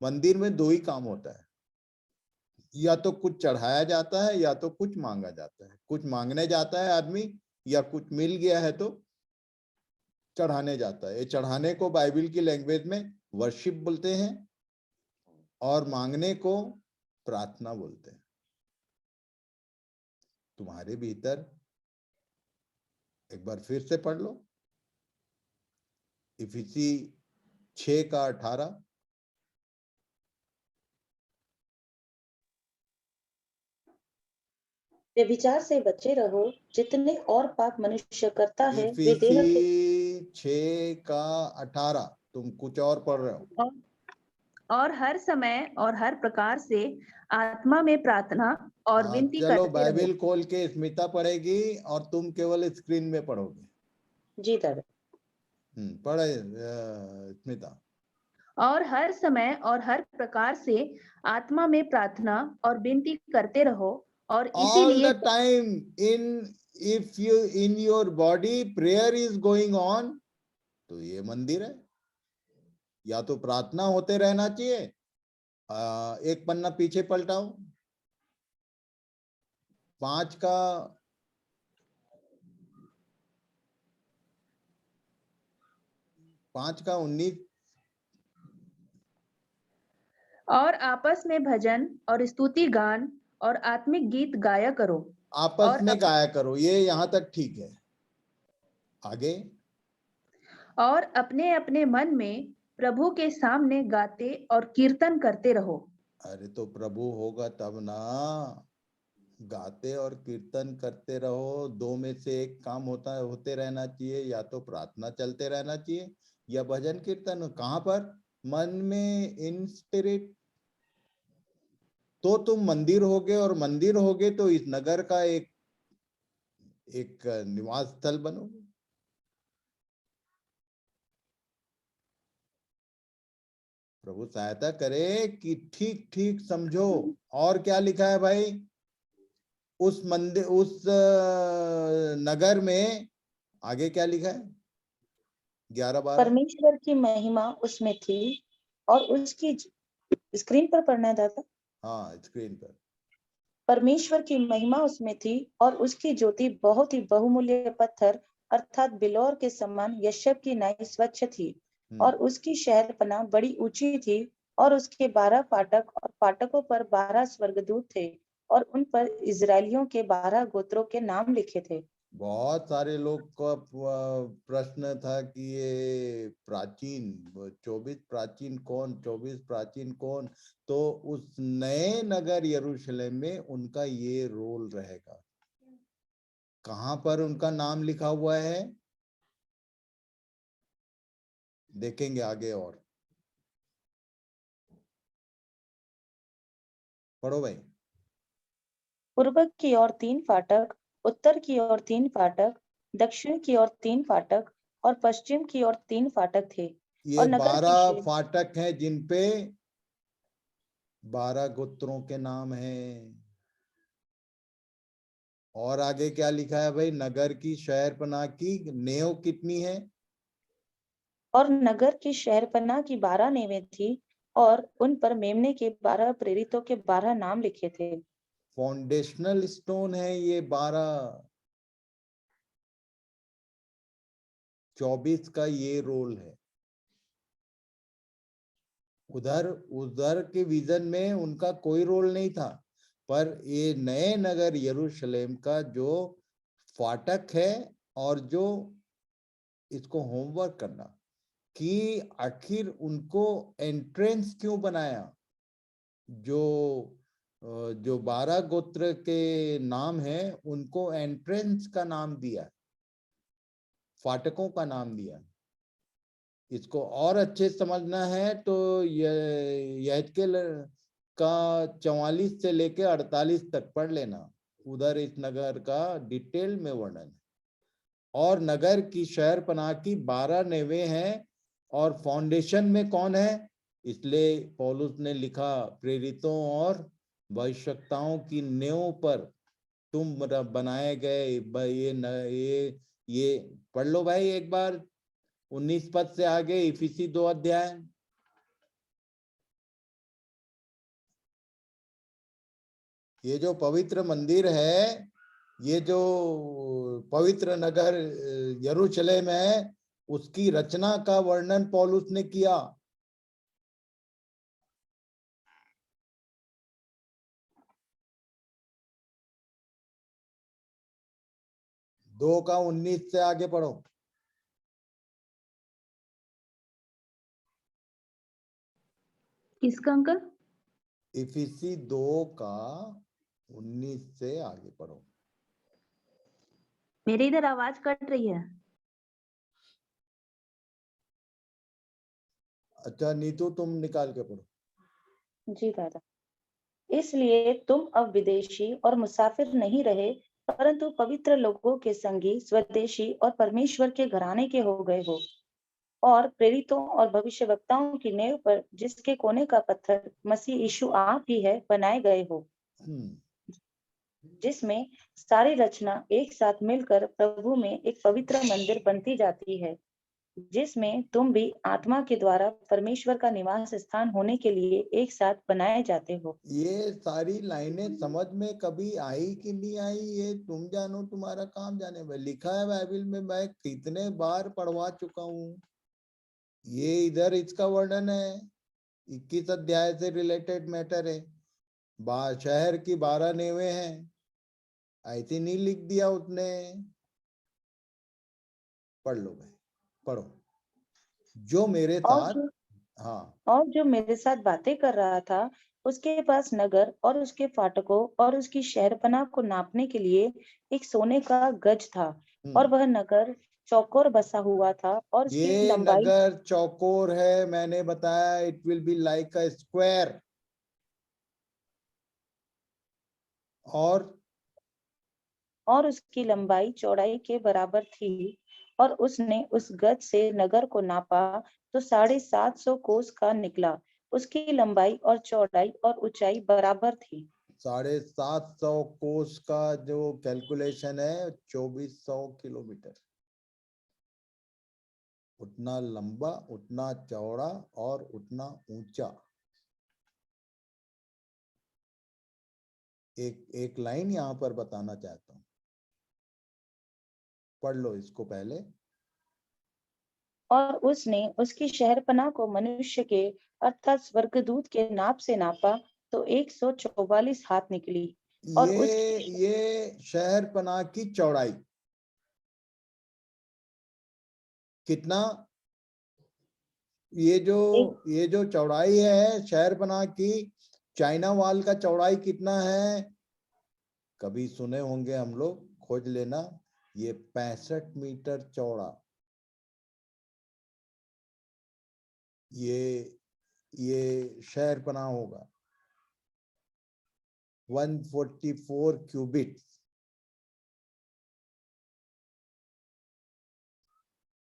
मंदिर में दो ही काम होता है, या तो कुछ चढ़ाया जाता है या तो कुछ मांगा जाता है। कुछ मांगने जाता है आदमी, या कुछ मिल गया है तो चढ़ाने जाता है। ये चढ़ाने को बाइबल की लैंग्वेज में वर्शिप बोलते हैं, और मांगने को प्रार्थना बोलते हैं। तुम्हारे भीतर, एक बार फिर से पढ़ लो, इफिसी 6:18, व्यभिचार से बचे रहो, जितने और पाप मनुष्य करता है वे देह के। इफिसी 6:18। तुम कुछ और पढ़ रहे हो। और हर समय और हर प्रकार से आत्मा में प्रार्थना और हाँ, विनती चलो करते रहो। बाइबल खोल के स्मिता पढ़ेगी और तुम केवल स्क्रीन में पढ़ोगे। जी दादा। पढ़े स्मिता। और हर समय और हर प्रकार से आत्मा में प्रार्थना और विनती करते रहो, और All इसीलिए the time if you in your body prayer is going on, तो ये मंदिर है। या तो प्रार्थना होते रहना चाहिए। एक पन्ना पीछे पलटाओ, 5:19। और आपस में भजन और स्तुति गान और आत्मिक गीत गाया करो। आपस में गाया करो, ये यहाँ तक ठीक है। आगे, और अपने अपने मन में प्रभु के सामने गाते और कीर्तन करते रहो। अरे तो प्रभु होगा तब ना। गाते और कीर्तन करते रहो, दो में से एक काम होते रहना चाहिए। या तो प्रार्थना चलते रहना चाहिए या भजन कीर्तन। कहाँ पर? मन में, इन स्पिरिट। तो तुम मंदिर होगे, और मंदिर होगे तो इस नगर का एक निवास स्थल बनोगे। प्रभु सहायता करे कि ठीक ठीक समझो। और क्या लिखा है भाई उस मंदिर, उस नगर में? आगे क्या लिखा है? 11-12। परमेश्वर की महिमा उसमें थी और उसकी, स्क्रीन पर पढ़ना है दादा। हाँ, स्क्रीन पर। परमेश्वर की महिमा उसमें थी और उसकी ज्योति बहुत ही बहुमूल्य पत्थर अर्थात बिलौर के समान यशब की नाई स्वच्छ थी। और उसकी शहरपनाह बड़ी ऊंची थी और उसके 12 फाटक और फाटकों पर 12 स्वर्गदूत थे और उन पर इजरायलियों के 12 गोत्रों के नाम लिखे थे। बहुत सारे लोग का प्रश्न था कि ये प्राचीन 24 प्राचीन कौन, तो उस नए नगर यरूशलेम में उनका ये रोल रहेगा। कहां पर उनका नाम लिखा हुआ है देखेंगे आगे। और पढ़ो भाई। पूर्व की ओर 3 फाटक, उत्तर की ओर 3 फाटक, दक्षिण की ओर 3 फाटक और पश्चिम की ओर 3 फाटक थे। ये और नगर की 12 फाटक हैं जिन पे 12 गोत्रों के नाम हैं। और आगे क्या लिखा है भाई? नगर की शहरपनाह की नेव कितनी है? और नगर की शहरपनाह की 12 नेवें थी और उन पर मेमने के 12 प्रेरितों के 12 नाम लिखे थे। फाउंडेशनल स्टोन है ये 12। 24 का ये रोल है। उधर उधर के विजन में उनका कोई रोल नहीं था, पर ये नए नगर यरूशलेम का जो फाटक है और जो इसको होमवर्क करना कि आखिर उनको एंट्रेंस क्यों बनाया। जो 12 गोत्र के नाम है उनको एंट्रेंस का नाम दिया, फाटकों का नाम दिया। इसको और अच्छे समझना है तो यहेजकेल का 44 से लेके 48 तक पढ़ लेना। उधर इस नगर का डिटेल में वर्णन है। और नगर की शहरपनाह की 12 नेवें हैं और फाउंडेशन में कौन है? इसलिए पौलुस ने लिखा, प्रेरितों और भविष्यवक्ताओं की नेव पर तुम बनाए गए। ये पढ़ लो भाई एक बार 19 पद से आगे, इफिसी 2 अध्याय। ये जो पवित्र मंदिर है, ये जो पवित्र नगर यरूशलेम है, उसकी रचना का वर्णन पौलुस ने किया। दो का 19 से आगे पढ़ो। किसका अंकल? इफिसी 2 का 19 से आगे पढ़ो। मेरे इधर आवाज कट रही है। अच्छा नीतू, तुम निकाल के पढ़ो। जी दादा। इसलिए तुम अब विदेशी और मुसाफिर नहीं रहे, परंतु पवित्र लोगों के संगी, स्वदेशी और परमेश्वर के घराने के हो गए हो और प्रेरितों और भविष्यवक्ताओं की नेव पर, जिसके कोने का पत्थर मसीह यीशु आप ही है, बनाए गए हो, जिसमें सारी रचना एक साथ मिलकर प्रभु में एक पवित्र मंदिर बनती जाती है, जिसमें तुम भी आत्मा के द्वारा परमेश्वर का निवास स्थान होने के लिए एक साथ बनाए जाते हो। ये सारी लाइनें समझ में कभी आई कि नहीं आई, ये तुम जानो, तुम्हारा काम जाने में। लिखा है बाइबल में, मैं कितने बार पढ़वा चुका हूँ। ये इधर इसका वर्णन है, 21 अध्याय से रिलेटेड मैटर है। शहर की 12 नेवें हैं, ऐसे नहीं लिख दिया उसने। पढ़ लो भाई, पढ़ो। जो मेरे साथ और जो मेरे साथ बातें कर रहा था, उसके पास नगर और उसके फाटकों और उसकी शहरपनाह को नापने के लिए एक सोने का गज था और वह नगर चौकोर बसा हुआ था और उसकी ये लंबाई नगर चौकोर है। मैंने बताया it will be like a square. और उसकी लंबाई चौड़ाई के बराबर थी। और उसने उस गज से नगर को नापा तो 750 कोस का निकला। उसकी लंबाई और चौड़ाई और ऊंचाई बराबर थी। 750 कोस का जो कैलकुलेशन है 2400 किलोमीटर। उतना लंबा, उतना चौड़ा और उतना ऊंचा। एक लाइन यहां पर बताना चाहता हूं, पढ़ लो इसको पहले। और उसने उसकी शहरपनाह को मनुष्य के अर्थात स्वर्गदूत के नाप से नापा तो 144 हाथ निकली। और ये शहरपनाह की चौड़ाई कितना, ये जो चौड़ाई है शहरपनाह की, चाइना वॉल का चौड़ाई कितना है, कभी सुने होंगे हम लोग, खोज लेना, ये 65 मीटर चौड़ा। ये शहरपनाह होगा 144 क्यूबिट।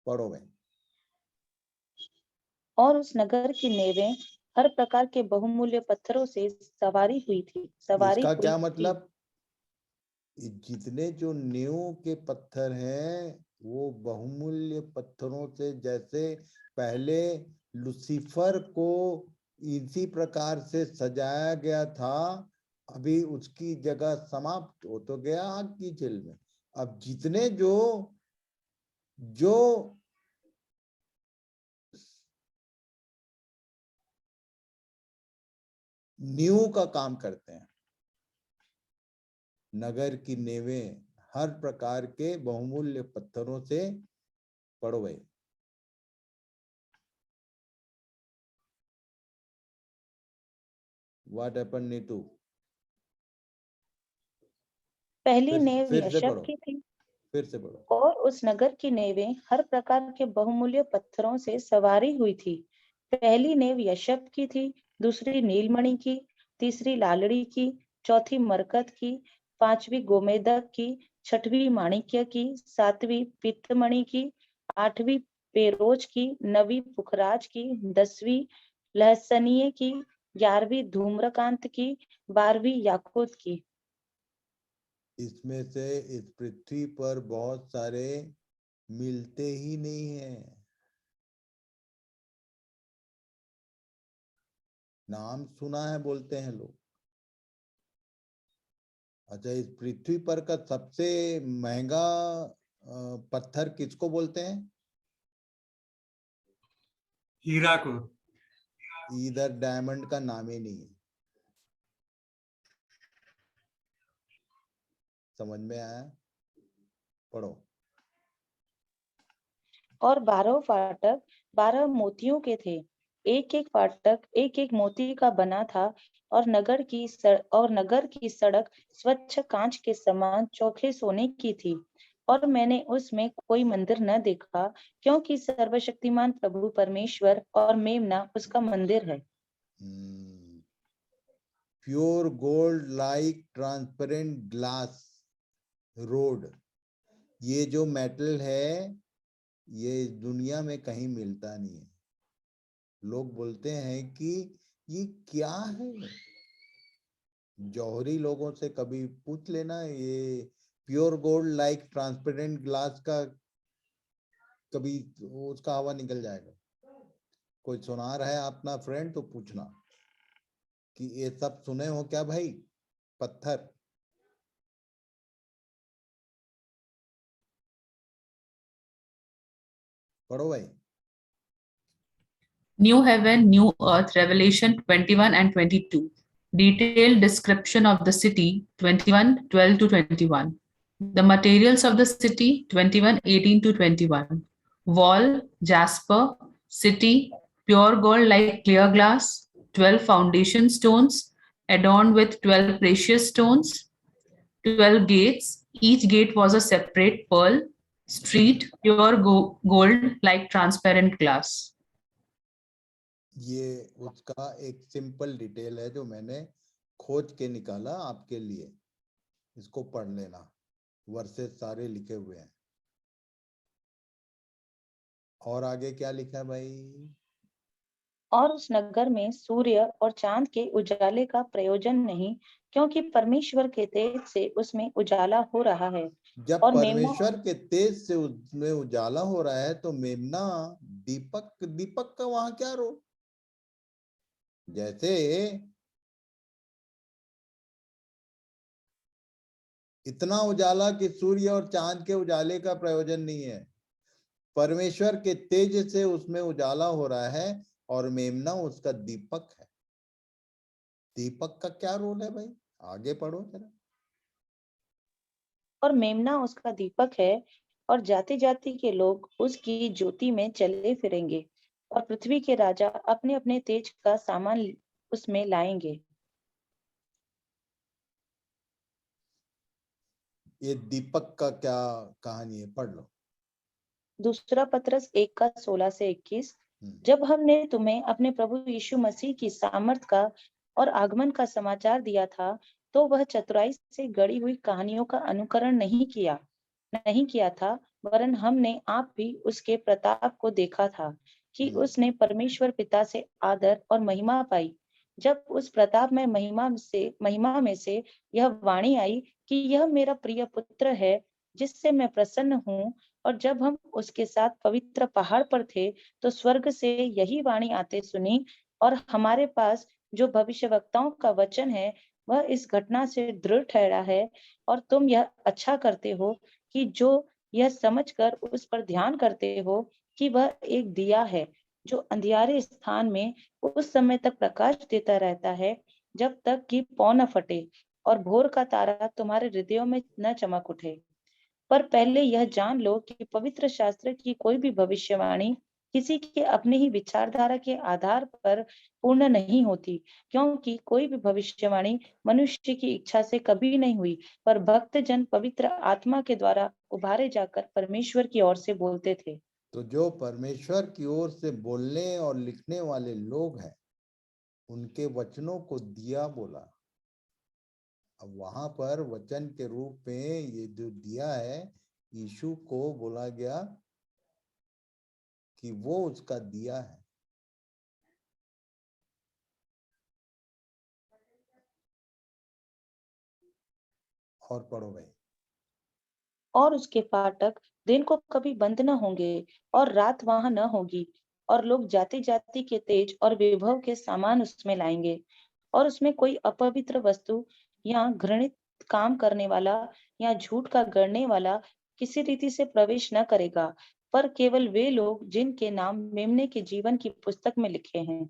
पढ़ो में। और उस नगर की नेवें हर प्रकार के बहुमूल्य पत्थरों से सवारी हुई थी। इसका क्या मतलब, जितने जो नींव के पत्थर हैं वो बहुमूल्य पत्थरों से, जैसे पहले लुसीफर को इसी प्रकार से सजाया गया था, अभी उसकी जगह समाप्त हो तो गया आग की झील में। अब जितने जो नींव का काम करते हैं, नगर की नेवें हर प्रकार के बहुमूल्य पत्थरों से, पढ़ो भाई। What happened, Neetu? पहली नेव फिर से यशब पढ़ो, की थी। फिर से पढ़ो। और उस नगर की नेवें हर प्रकार के बहुमूल्य पत्थरों से सवारी हुई थी। पहली नेव यशब की थी, दूसरी नीलमणि की, तीसरी लालड़ी की, चौथी मरकत की, पांचवी गोमेदक की, छठवीं माणिक्य की, सातवीं पीतमणि की, आठवीं पेरोज की, नवीं पुखराज की, 10वीं लहसनीय की, 11वीं धूम्रकांत की, 12वीं याकूत की। इसमें से इस पृथ्वी पर बहुत सारे मिलते ही नहीं हैं, नाम सुना है बोलते हैं लोग। अच्छा, इस पृथ्वी पर का सबसे महंगा पत्थर किसको बोलते हैं? हीरा को। इधर डायमंड का नाम ही नहीं है। समझ में आया? पढ़ो। और 12 फाटक 12 मोतियों के थे, एक एक फाटक एक एक मोती का बना था। और नगर की सड़क स्वच्छ कांच के समान चोखे सोने की थी। और मैंने उसमें कोई मंदिर न देखा, क्योंकि सर्वशक्तिमान प्रभु परमेश्वर और मेमना उसका मंदिर है। Pure gold like transparent glass rod, ये जो मेटल है ये दुनिया में कहीं मिलता नहीं है। लोग बोलते हैं कि ये क्या है, जौहरी लोगों से कभी पूछ लेना, ये pure gold like transparent glass का कभी उसका हवा निकल जाएगा। कोई सुनार है अपना फ्रेंड तो पूछना कि ये सब सुने हो क्या भाई, पत्थर। पढ़ो भाई। New heaven, new earth, Revelation 21 and 22. Detailed description of the city, 21, 12 to 21. The materials of the city, 21, 18 to 21. Wall, jasper, city, pure gold like clear glass, 12 foundation stones, adorned with 12 precious stones, 12 gates. Each gate was a separate pearl, street, pure gold like transparent glass. ये उसका एक simple detail है जो मैंने खोज के निकाला आपके लिए, इसको पढ़ लेना, वर्सेस सारे लिखे हुए हैं। और आगे क्या लिखा है भाई? और उस नगर में सूर्य और चांद के उजाले का प्रयोजन नहीं, क्योंकि परमेश्वर के तेज से उसमें उजाला हो रहा है। जब और परमेश्वर के तेज से उसमें उजाला हो रहा है तो मेमना दीपक का वहां क्या रोल? जैसे इतना उजाला कि सूर्य और चांद के उजाले का प्रयोजन नहीं है, परमेश्वर के तेज से उसमें उजाला हो रहा है और मेमना उसका दीपक है। दीपक का क्या रोल है भाई? आगे पढ़ो जरा। और मेमना उसका दीपक है और जाति जाति के लोग उसकी ज्योति में चले फिरेंगे और पृथ्वी के राजा अपने अपने तेज का सामान उसमें लाएंगे। ये दीपक का क्या कहानी है? पढ़ लो। दूसरा पत्रस 1:16 से 21। जब हमने तुम्हें अपने प्रभु यीशु मसीह की सामर्थ का और आगमन का समाचार दिया था, तो वह चतुराई से गढ़ी हुई कहानियों का अनुकरण नहीं किया था, वरन हमने आप भी उसके प्रताप को देखा था कि उसने परमेश्वर पिता से आदर और महिमा पाई। जब उस प्रताप में महिमा में से यह वाणी आई कि यह मेरा प्रिय पुत्र है, जिससे मैं प्रसन्न हूँ। और जब हम उसके साथ पवित्र पहाड़ पर थे, तो स्वर्ग से यही वाणी आते सुनी, और हमारे पास जो भविष्यवक्ताओं का वचन है, वह इस घटना से दृढ़ ठहरा है। और तुम यह अच्छा करते हो कि जो यह समझकर उस पर ध्यान करते हो कि वह एक दिया है जो अंधियारे स्थान में उस समय तक प्रकाश देता रहता है, जब तक कि पौ न फटे और भोर का तारा तुम्हारे हृदयों में न चमक उठे। पर पहले यह जान लो कि पवित्र शास्त्र की कोई भी भविष्यवाणी किसी के अपने ही विचारधारा के आधार पर पूर्ण नहीं होती, क्योंकि कोई भी भविष्यवाणी मनुष्य की इच्छा से कभी नहीं हुई, पर भक्तजन पवित्र आत्मा के द्वारा उभारे जाकर परमेश्वर की ओर से बोलते थे। तो जो परमेश्वर की ओर से बोलने और लिखने वाले लोग हैं, उनके वचनों को दिया बोला। अब वहां पर वचन के रूप में ये जो दिया है, यीशु को बोला गया कि वो उसका दिया है। और पढ़ो भाई। और उसके फाटक दिन को कभी बंद न होंगे और रात वहां न होगी, और लोग जाति जाति के तेज और विभव के सामान उसमें लाएंगे। और उसमें कोई अपवित्र वस्तु या घृणित काम करने वाला या झूठ का गढ़ने वाला किसी रीति से प्रवेश न करेगा, पर केवल वे लोग जिनके नाम मेमने के जीवन की पुस्तक में लिखे हैं।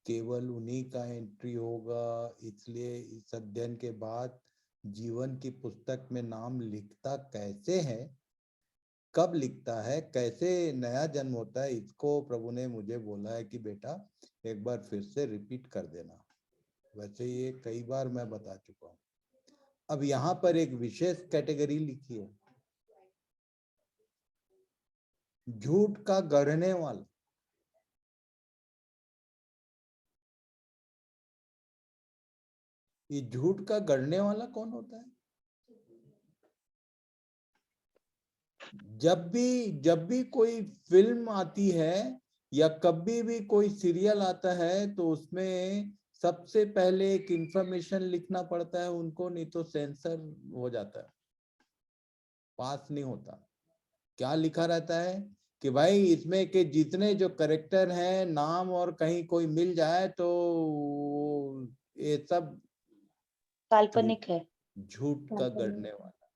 केवल उन्हीं का एंट्री होगा। इसलिए इस अध्ययन के बाद जीवन की पुस्तक में नाम लिखता कैसे है, कब लिखता है, कैसे नया जन्म होता है, इसको प्रभु ने मुझे बोला है कि बेटा एक बार फिर से रिपीट कर देना। वैसे ये कई बार मैं बता चुका हूं। अब यहाँ पर एक विशेष कैटेगरी लिखी है, झूठ का गढ़ने वाला। ये झूठ का गढ़ने वाला कौन होता है? जब भी कोई फिल्म आती है या कभी भी कोई सीरियल आता है, तो उसमें सबसे पहले एक इंफॉर्मेशन लिखना पड़ता है उनको, नहीं तो सेंसर हो जाता है, पास नहीं होता। क्या लिखा रहता है कि भाई इसमें के जितने जो कैरेक्टर हैं, नाम और कहीं कोई मिल जाए तो ये सब काल्पनिक है। झूठ का गढ़ने वाला।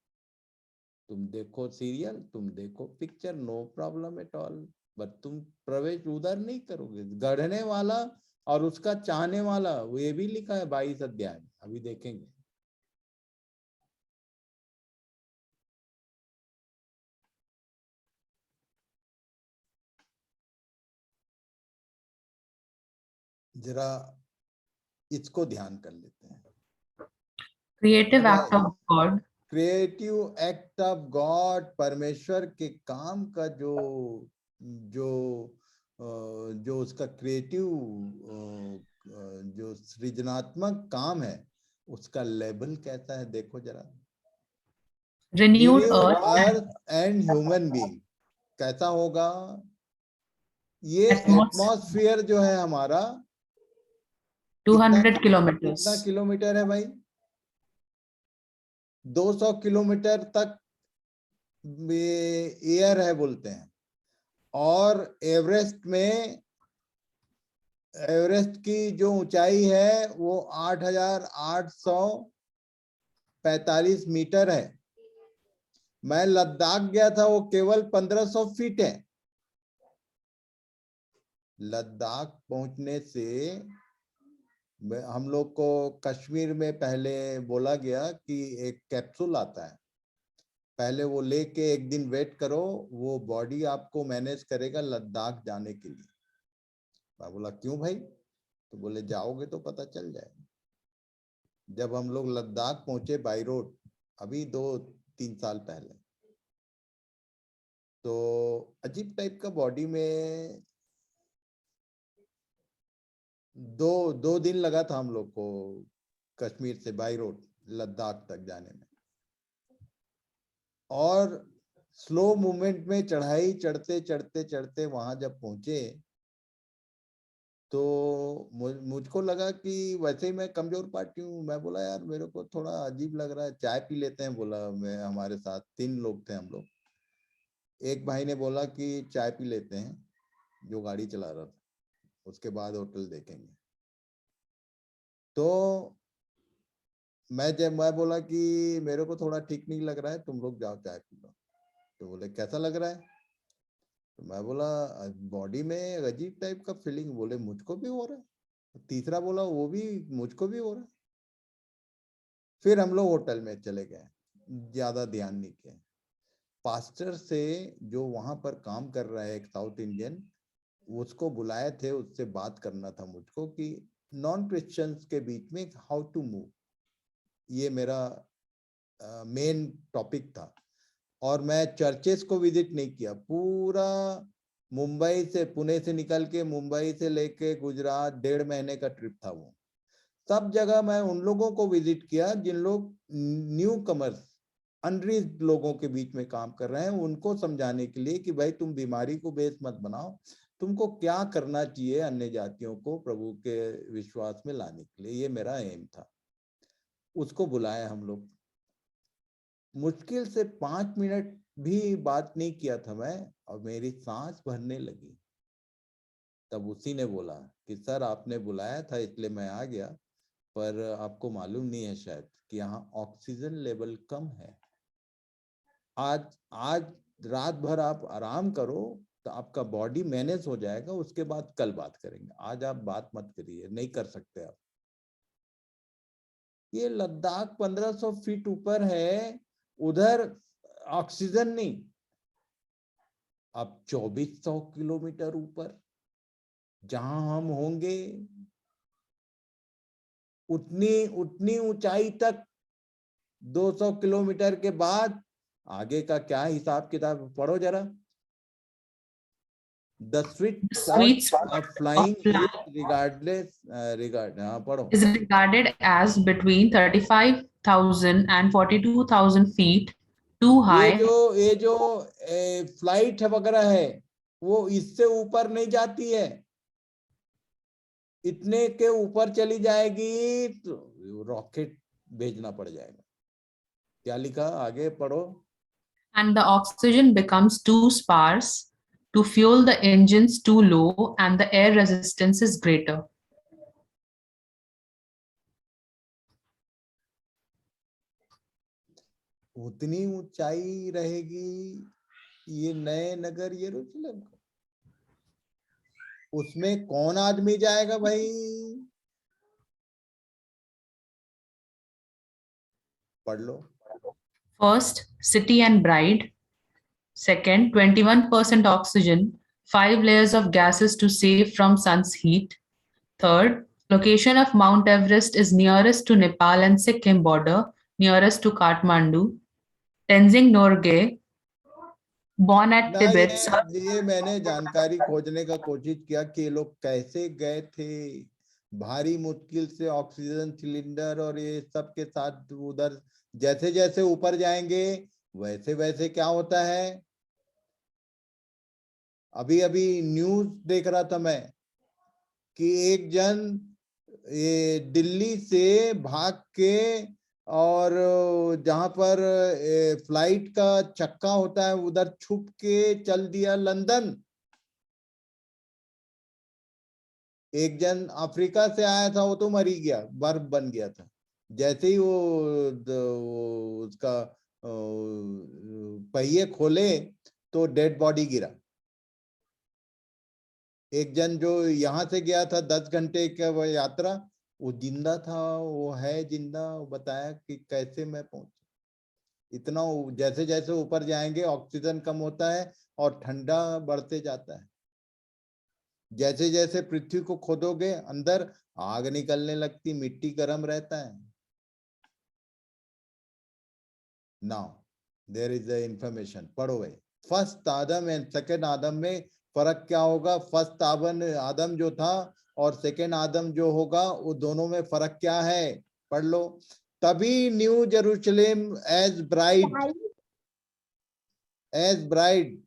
तुम देखो सीरियल, तुम देखो picture, no problem at all, but तुम प्रवेश उधर नहीं करोगे। गढ़ने वाला और उसका चाहने वाला, वो ये भी लिखा है 22 अध्याय में, अभी देखेंगे। जरा इसको ध्यान कर लेते हैं। Creative act of God. Creative act of God, परमेश्वर के काम का जो जो जो उसका क्रिएटिव जो सृजनात्मक काम है, उसका लेवल कैसा है देखो जरा। Renewed earth. Earth and human being कैसा होगा? ये Atmosphere. एटमॉस्फेयर जो है हमारा 200 कितना kilometers. किलोमीटर है भाई? 200 किलोमीटर तक एयर है बोलते हैं। और एवरेस्ट की जो ऊंचाई है वो 8,845 मीटर है। मैं लद्दाख गया था, वो केवल 1500 फीट है। लद्दाख पहुंचने से हम लोग को कश्मीर में पहले बोला गया कि एक कैप्सूल आता है, पहले वो लेके एक दिन वेट करो, वो बॉडी आपको मैनेज करेगा लद्दाख जाने के लिए। मैं बोला क्यों भाई? तो बोले जाओगे तो पता चल जाएगा। जब हम लोग लद्दाख पहुंचे बाई रोड, अभी 2-3 साल पहले, तो अजीब टाइप का बॉडी में दो दिन लगा था हम लोग को कश्मीर से बाई रोड लद्दाख तक जाने में। और स्लो मूवमेंट में चढ़ाई चढ़ते चढ़ते चढ़ते वहां जब पहुंचे तो मुझको लगा कि वैसे ही मैं कमजोर पार्टी हूँ। मैं बोला यार मेरे को थोड़ा अजीब लग रहा है, चाय पी लेते हैं। बोला, मैं हमारे साथ 3 लोग थे हम लोग। एक भाई ने बोला कि चाय पी लेते हैं, जो गाड़ी चला रहा था, उसके बाद होटल देखेंगे। तो मैं बोला कि मेरे को थोड़ा ठीक नहीं लग रहा है, तुम लोग जाओ चाय पी लो। तो बोले कैसा लग रहा है? तो मैं बोला बॉडी में अजीब टाइप का फीलिंग। बोले मुझको भी हो रहा है। तीसरा बोला वो भी मुझको भी हो रहा है। फिर हम लोग होटल में चले गए, ज्यादा ध्यान नहीं किया। पास्टर से जो वहां पर काम कर रहा है, एक साउथ इंडियन, उसको बुलाए थे, उससे बात करना था मुझको कि नॉन क्रिश्चियंस के बीच में हाउ टू मूव। ये मेरा मेन टॉपिक था। और मैं चर्चेस को विजिट नहीं किया। पूरा मुंबई से, पुणे से निकल के मुंबई से लेके गुजरात 1.5 महीने का ट्रिप था वो। सब जगह मैं उन लोगों को विजिट किया जिन लोग न्यू कमर्स, अनरीच्ड लोगों के बीच में काम कर रहे हैं, उनको समझाने के लिए कि भाई तुम बीमारी को बेस मत बनाओ, तुमको क्या करना चाहिए अन्य जातियों को प्रभु के विश्वास में लाने के लिए। ये मेरा एम था। उसको बुलाया हम लोग। मुश्किल से 5 मिनट भी बात नहीं किया था मैं, और मेरी सांस भरने लगी। तब उसी ने बोला कि सर आपने बुलाया था इसलिए मैं आ गया, पर आपको मालूम नहीं है शायद कि यहाँ ऑक्सीजन लेवल कम है। आज रात भर आप आराम करो तो आपका बॉडी मैनेज हो जाएगा, उसके बाद कल बात करेंगे, आज आप बात मत करिए, नहीं कर सकते आप। ये लद्दाख 1500 फीट ऊपर है, उधर ऑक्सीजन नहीं। अब 2400 किलोमीटर ऊपर जहां हम होंगे, उतनी ऊंचाई तक 200 किलोमीटर के बाद आगे का क्या हिसाब किताब पढ़ो जरा। The sweet spot of flying पढ़ो। is regarded as between 35,000 and 42,000 feet too high. ये जो फ्लाइट वगैरह है वो इससे ऊपर नहीं जाती है। इतने के ऊपर चली जाएगी तो रॉकेट भेजना पड़ जाएगा। क्या लिखा आगे पढ़ो। And the oxygen becomes too sparse to fuel the engines too low and the air resistance is greater. उतनी ऊंचाई रहेगी ये नए नगर यरूशलेम को, उसमें कौन आदमी जाएगा भाई? पढ़ लो। First, city and bride. Second, 21% oxygen, 5 layers of gases to save from sun's heat. Third, location of Mount Everest is nearest to Nepal and Sikkim border, nearest to Kathmandu. Tenzing Norgay, born at ना Tibet. ये मैंने जानकारी खोजने का कोशिश किया कि ये लोग कैसे गए थे। भारी मुश्किल से ऑक्सीजन सिलेंडर और ये सब के साथ उधर जैसे जैसे ऊपर जाएंगे वैसे वैसे क्या होता है। अभी अभी न्यूज देख रहा था मैं कि एक जन ये दिल्ली से भाग के और जहां पर फ्लाइट का चक्का होता है उधर छुप के चल दिया लंदन। एक जन अफ्रीका से आया था, वो तो मर ही गया, बर्फ बन गया था। जैसे ही वो उसका पहिए खोले तो डेड बॉडी गिरा। एक जन जो यहाँ से गया था 10 घंटे का वह यात्रा, वो जिंदा था, वो है जिंदा, वो बताया कि कैसे मैं पहुंचा। इतना जैसे जैसे ऊपर जाएंगे ऑक्सीजन कम होता है और ठंडा बढ़ते जाता है। जैसे जैसे पृथ्वी को खोदोगे अंदर आग निकलने लगती, मिट्टी गर्म रहता है। Now there is the information, पढ़ो भाई। First Adam and second Adam में फर्क क्या होगा? फर्स्ट आदम जो था और सेकेंड आदम जो होगा, वो दोनों में फर्क क्या है? पढ़ लो। तभी new Jerusalem as bride.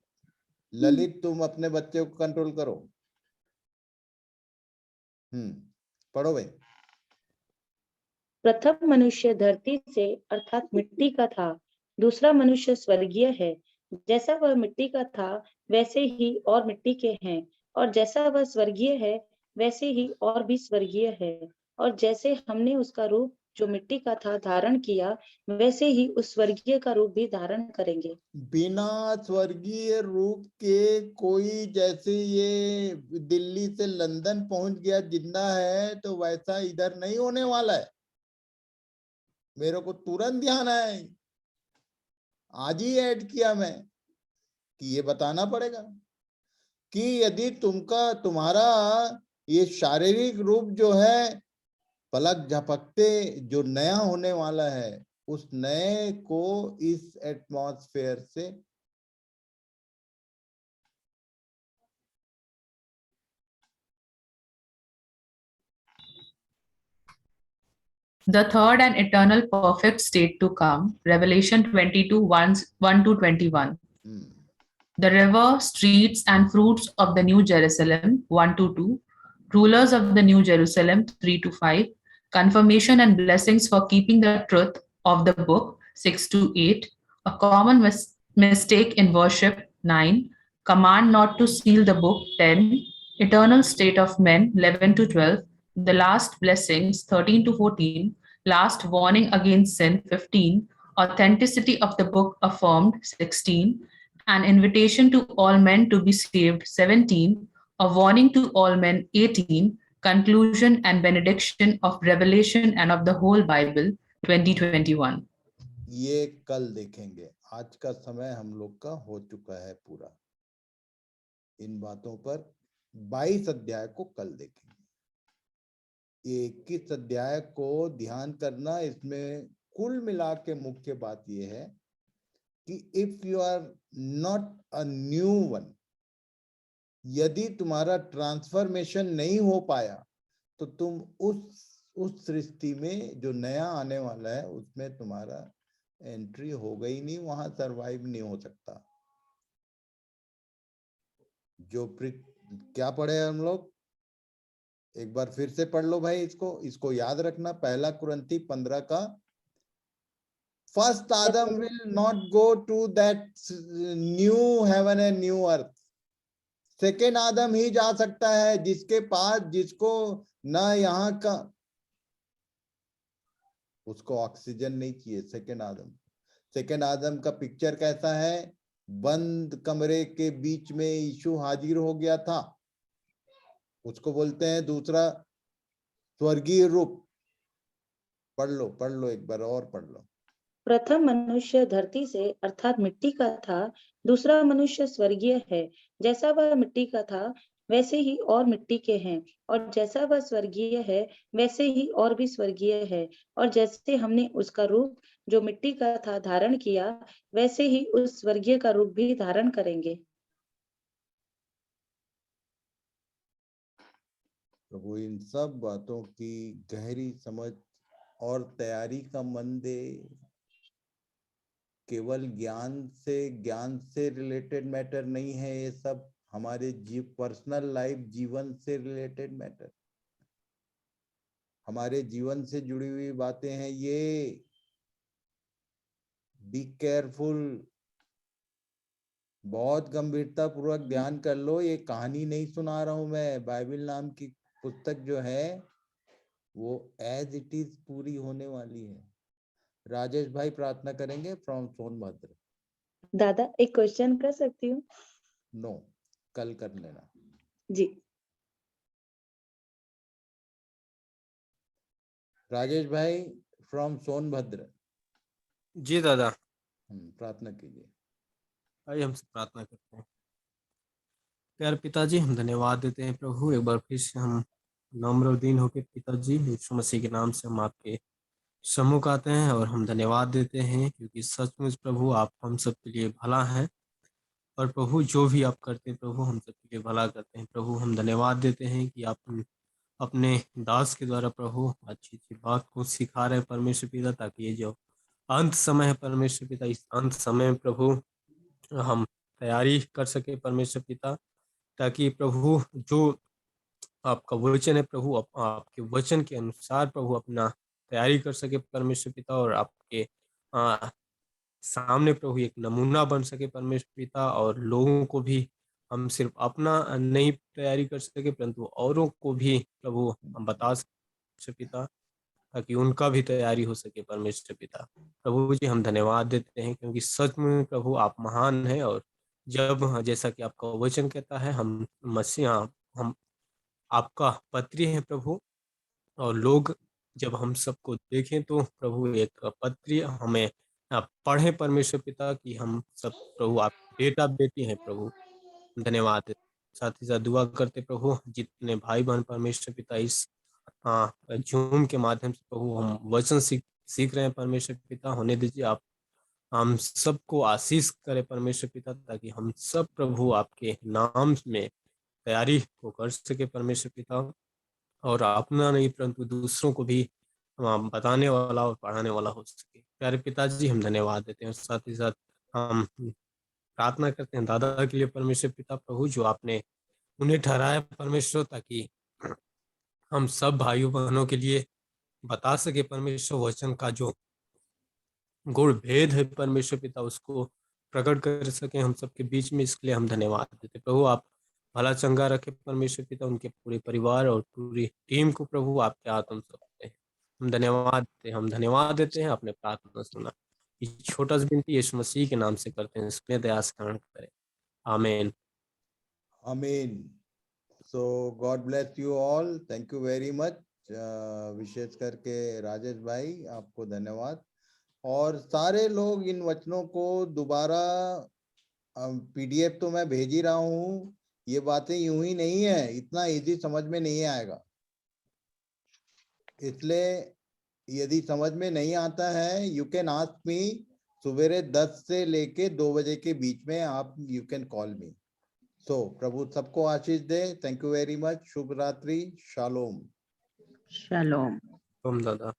Lalit तुम अपने बच्चे को कंट्रोल करो। पढ़ो भाई। प्रथम मनुष्य धरती से अर्थात मिट्टी का था, दूसरा मनुष्य स्वर्गीय है। जैसा वह मिट्टी का था वैसे ही और मिट्टी के हैं, और जैसा वह स्वर्गीय है वैसे ही और भी स्वर्गीय है। और जैसे हमने उसका रूप जो मिट्टी का था धारण किया, वैसे ही उस स्वर्गीय का रूप भी धारण करेंगे। बिना स्वर्गीय रूप के कोई, जैसे ये दिल्ली से लंदन पहुंच गया जिंदा है, तो वैसा इधर नहीं होने वाला है। मेरे को तुरंत ध्यान आया, आज ही ऐड किया मैं कि ये बताना पड़ेगा कि यदि तुम्हारा ये शारीरिक रूप जो है पलक झपकते जो नया होने वाला है, उस नए को इस एटमॉस्फेयर से The third and eternal perfect state to come, Revelation 22, 1 to 21. The river, streets, and fruits of the New Jerusalem, 1 to 2. Rulers of the New Jerusalem, 3 to 5. Confirmation and blessings for keeping the truth of the book, 6 to 8. A common mistake in worship, 9. Command not to seal the book, 10. Eternal state of men, 11 to 12. The last blessings, 13 to 14. Last warning against sin, 15. Authenticity of the book affirmed, 16. An invitation to all men to be saved, 17. A warning to all men, 18. Conclusion and benediction of Revelation and of the whole Bible, 2021. ये कल देखेंगे। आज का समय हम लोग का हो चुका है पूरा। इन बातों पर 22 अध्याय को कल देखेंगे। 21 अध्याय को ध्यान करना। इसमें कुल मिला के मुख्य बात यह है कि if you are not a new one, यदि तुम्हारा ट्रांसफॉर्मेशन नहीं हो पाया, तो तुम उस सृष्टि में जो नया आने वाला है उसमें तुम्हारा एंट्री हो गई नहीं, वहां सरवाइव नहीं हो सकता। जो क्या पढ़े हम लोग, एक बार फिर से पढ़ लो भाई। इसको याद रखना। पहला कुरिन्थी 15 का, फर्स्ट आदम will not go to that new heaven and new earth. Second आदम ही जा सकता है जिसके पास, जिसको ना यहाँ का, उसको ऑक्सीजन नहीं चाहिए। सेकेंड आदम का पिक्चर कैसा है? बंद कमरे के बीच में यीशु हाजिर हो गया था, उसको बोलते हैं दूसरा स्वर्गीय रूप। पढ़ लो एक बार और पढ़ लो। प्रथम मनुष्य धरती से अर्थात मिट्टी का था, दूसरा मनुष्य स्वर्गीय है। जैसा वह मिट्टी का था वैसे ही और मिट्टी के हैं, और जैसा वह स्वर्गीय है वैसे ही और भी स्वर्गीय है। और जैसे हमने उसका रूप जो मिट्टी का था धारण किया, वैसे ही उस स्वर्गीय का रूप भी धारण करेंगे। प्रभु इन सब बातों की गहरी समझ और तैयारी का मन दे। केवल ज्ञान से रिलेटेड मैटर नहीं है ये सब, हमारे पर्सनल लाइफ, जीवन से रिलेटेड मैटर, हमारे जीवन से जुड़ी हुई बातें हैं ये। बी केयरफुल, बहुत गंभीरता पूर्वक ध्यान कर लो। ये कहानी नहीं सुना रहा हूं मैं। बाइबल नाम की पुस्तक जो है वो एज इट इज पूरी होने वाली है। राजेश भाई प्रार्थना करेंगे फ्रॉम सोनभद्र। दादा एक क्वेश्चन कर सकती हूँ? नो, कल कर लेना। जी। राजेश भाई फ्रॉम सोनभद्र, जी दादा, प्रार्थना कीजिए। आइए हम सब प्रार्थना करते हैं। प्यारे पिताजी, हम धन्यवाद देते हैं प्रभु, एक बार फिर से हम नम्र और दीन होकर पिताजी यीशु मसीह के नाम से हम आपके सम्मुख आते हैं और हम धन्यवाद देते हैं क्योंकि सचमुच प्रभु आप हम सब के लिए भला है। और प्रभु जो भी आप करते हैं प्रभु हम सब के लिए भला करते हैं। प्रभु हम धन्यवाद देते हैं कि आप अपने दास के द्वारा प्रभु अच्छी अच्छी बात को सिखा रहे हैं परमेश्वर पिता, ताकि ये जो अंत समय है परमेश्वर पिता, इस अंत समय में प्रभु हम तैयारी कर सके परमेश्वर पिता, ताकि प्रभु जो आपका वचन है प्रभु आपके वचन के अनुसार प्रभु अपना तैयारी कर सके परमेश्वर पिता, और आपके सामने प्रभु एक नमूना बन सके परमेश्वर पिता, और लोगों को भी हम सिर्फ अपना नहीं तैयारी कर सके परंतु औरों को भी प्रभु हम बता सके पिता, ताकि उनका भी तैयारी हो सके परमेश्वर पिता। प्रभु जी हम धन्यवाद देते हैं क्योंकि सच में प्रभु आप महान हैं, और जब जैसा कि आपका वचन कहता है हम मसीह हम आपका पत्री है प्रभु, और लोग जब हम सबको देखें तो प्रभु एक पत्री हमें पढ़े परमेश्वर पिता कि हम सब प्रभु आप बेटा बेटी हैं प्रभु। धन्यवाद। साथ ही साथ दुआ करते प्रभु जितने भाई बहन परमेश्वर पिता इस जूम के माध्यम से प्रभु हम वचन सीख रहे हैं परमेश्वर पिता, होने दीजिए आप हम सबको आशीष करें परमेश्वर पिता, ताकि हम सब प्रभु आपके नाम में तैयारी को कर सके परमेश्वर पिता, और अपना नहीं परंतु दूसरों को भी बताने वाला और पढ़ाने वाला हो सके। प्यारे पिताजी हम धन्यवाद देते हैं, और साथ ही साथ हम प्रार्थना करते हैं दादा के लिए परमेश्वर पिता प्रभु, जो आपने उन्हें ठहराया परमेश्वर, ताकि हम सब भाइयों बहनों के लिए बता सके परमेश्वर वचन का जो गुण भेद है परमेश्वर पिता, उसको प्रकट कर सके हम सबके बीच में। इसके लिए हम धन्यवाद देते प्रभु, आप भला चंगा रखे परमेश्वर पिता, उनके पूरे परिवार और पूरी टीम को प्रभु आपके हाथ हम सौंपते हैं। हम धन्यवाद देते हैं आपने प्रार्थना सुना। इस छोटा सा विनती यीशु मसीह के नाम से करते हैं, इसमें दया स्मरण करें, आमीन। आमीन। So God bless you all, thank you very much. विशेष करके राजेश भाई आपको धन्यवाद, और सारे लोग इन वचनों को दोबारा, पीडीएफ तो मैं भेज ही रहा हूँ, ये बातें यूं ही नहीं है, इतना इजी समझ में नहीं आएगा, इसलिए यदि समझ में नहीं आता है यू कैन आस्क मी, सवेरे 10 से लेके 2 बजे के बीच में आप यू कैन कॉल मी। सो प्रभु सबको आशीष दे, थैंक यू वेरी मच, शुभ रात्रि, शालोम। शालोम। दादा।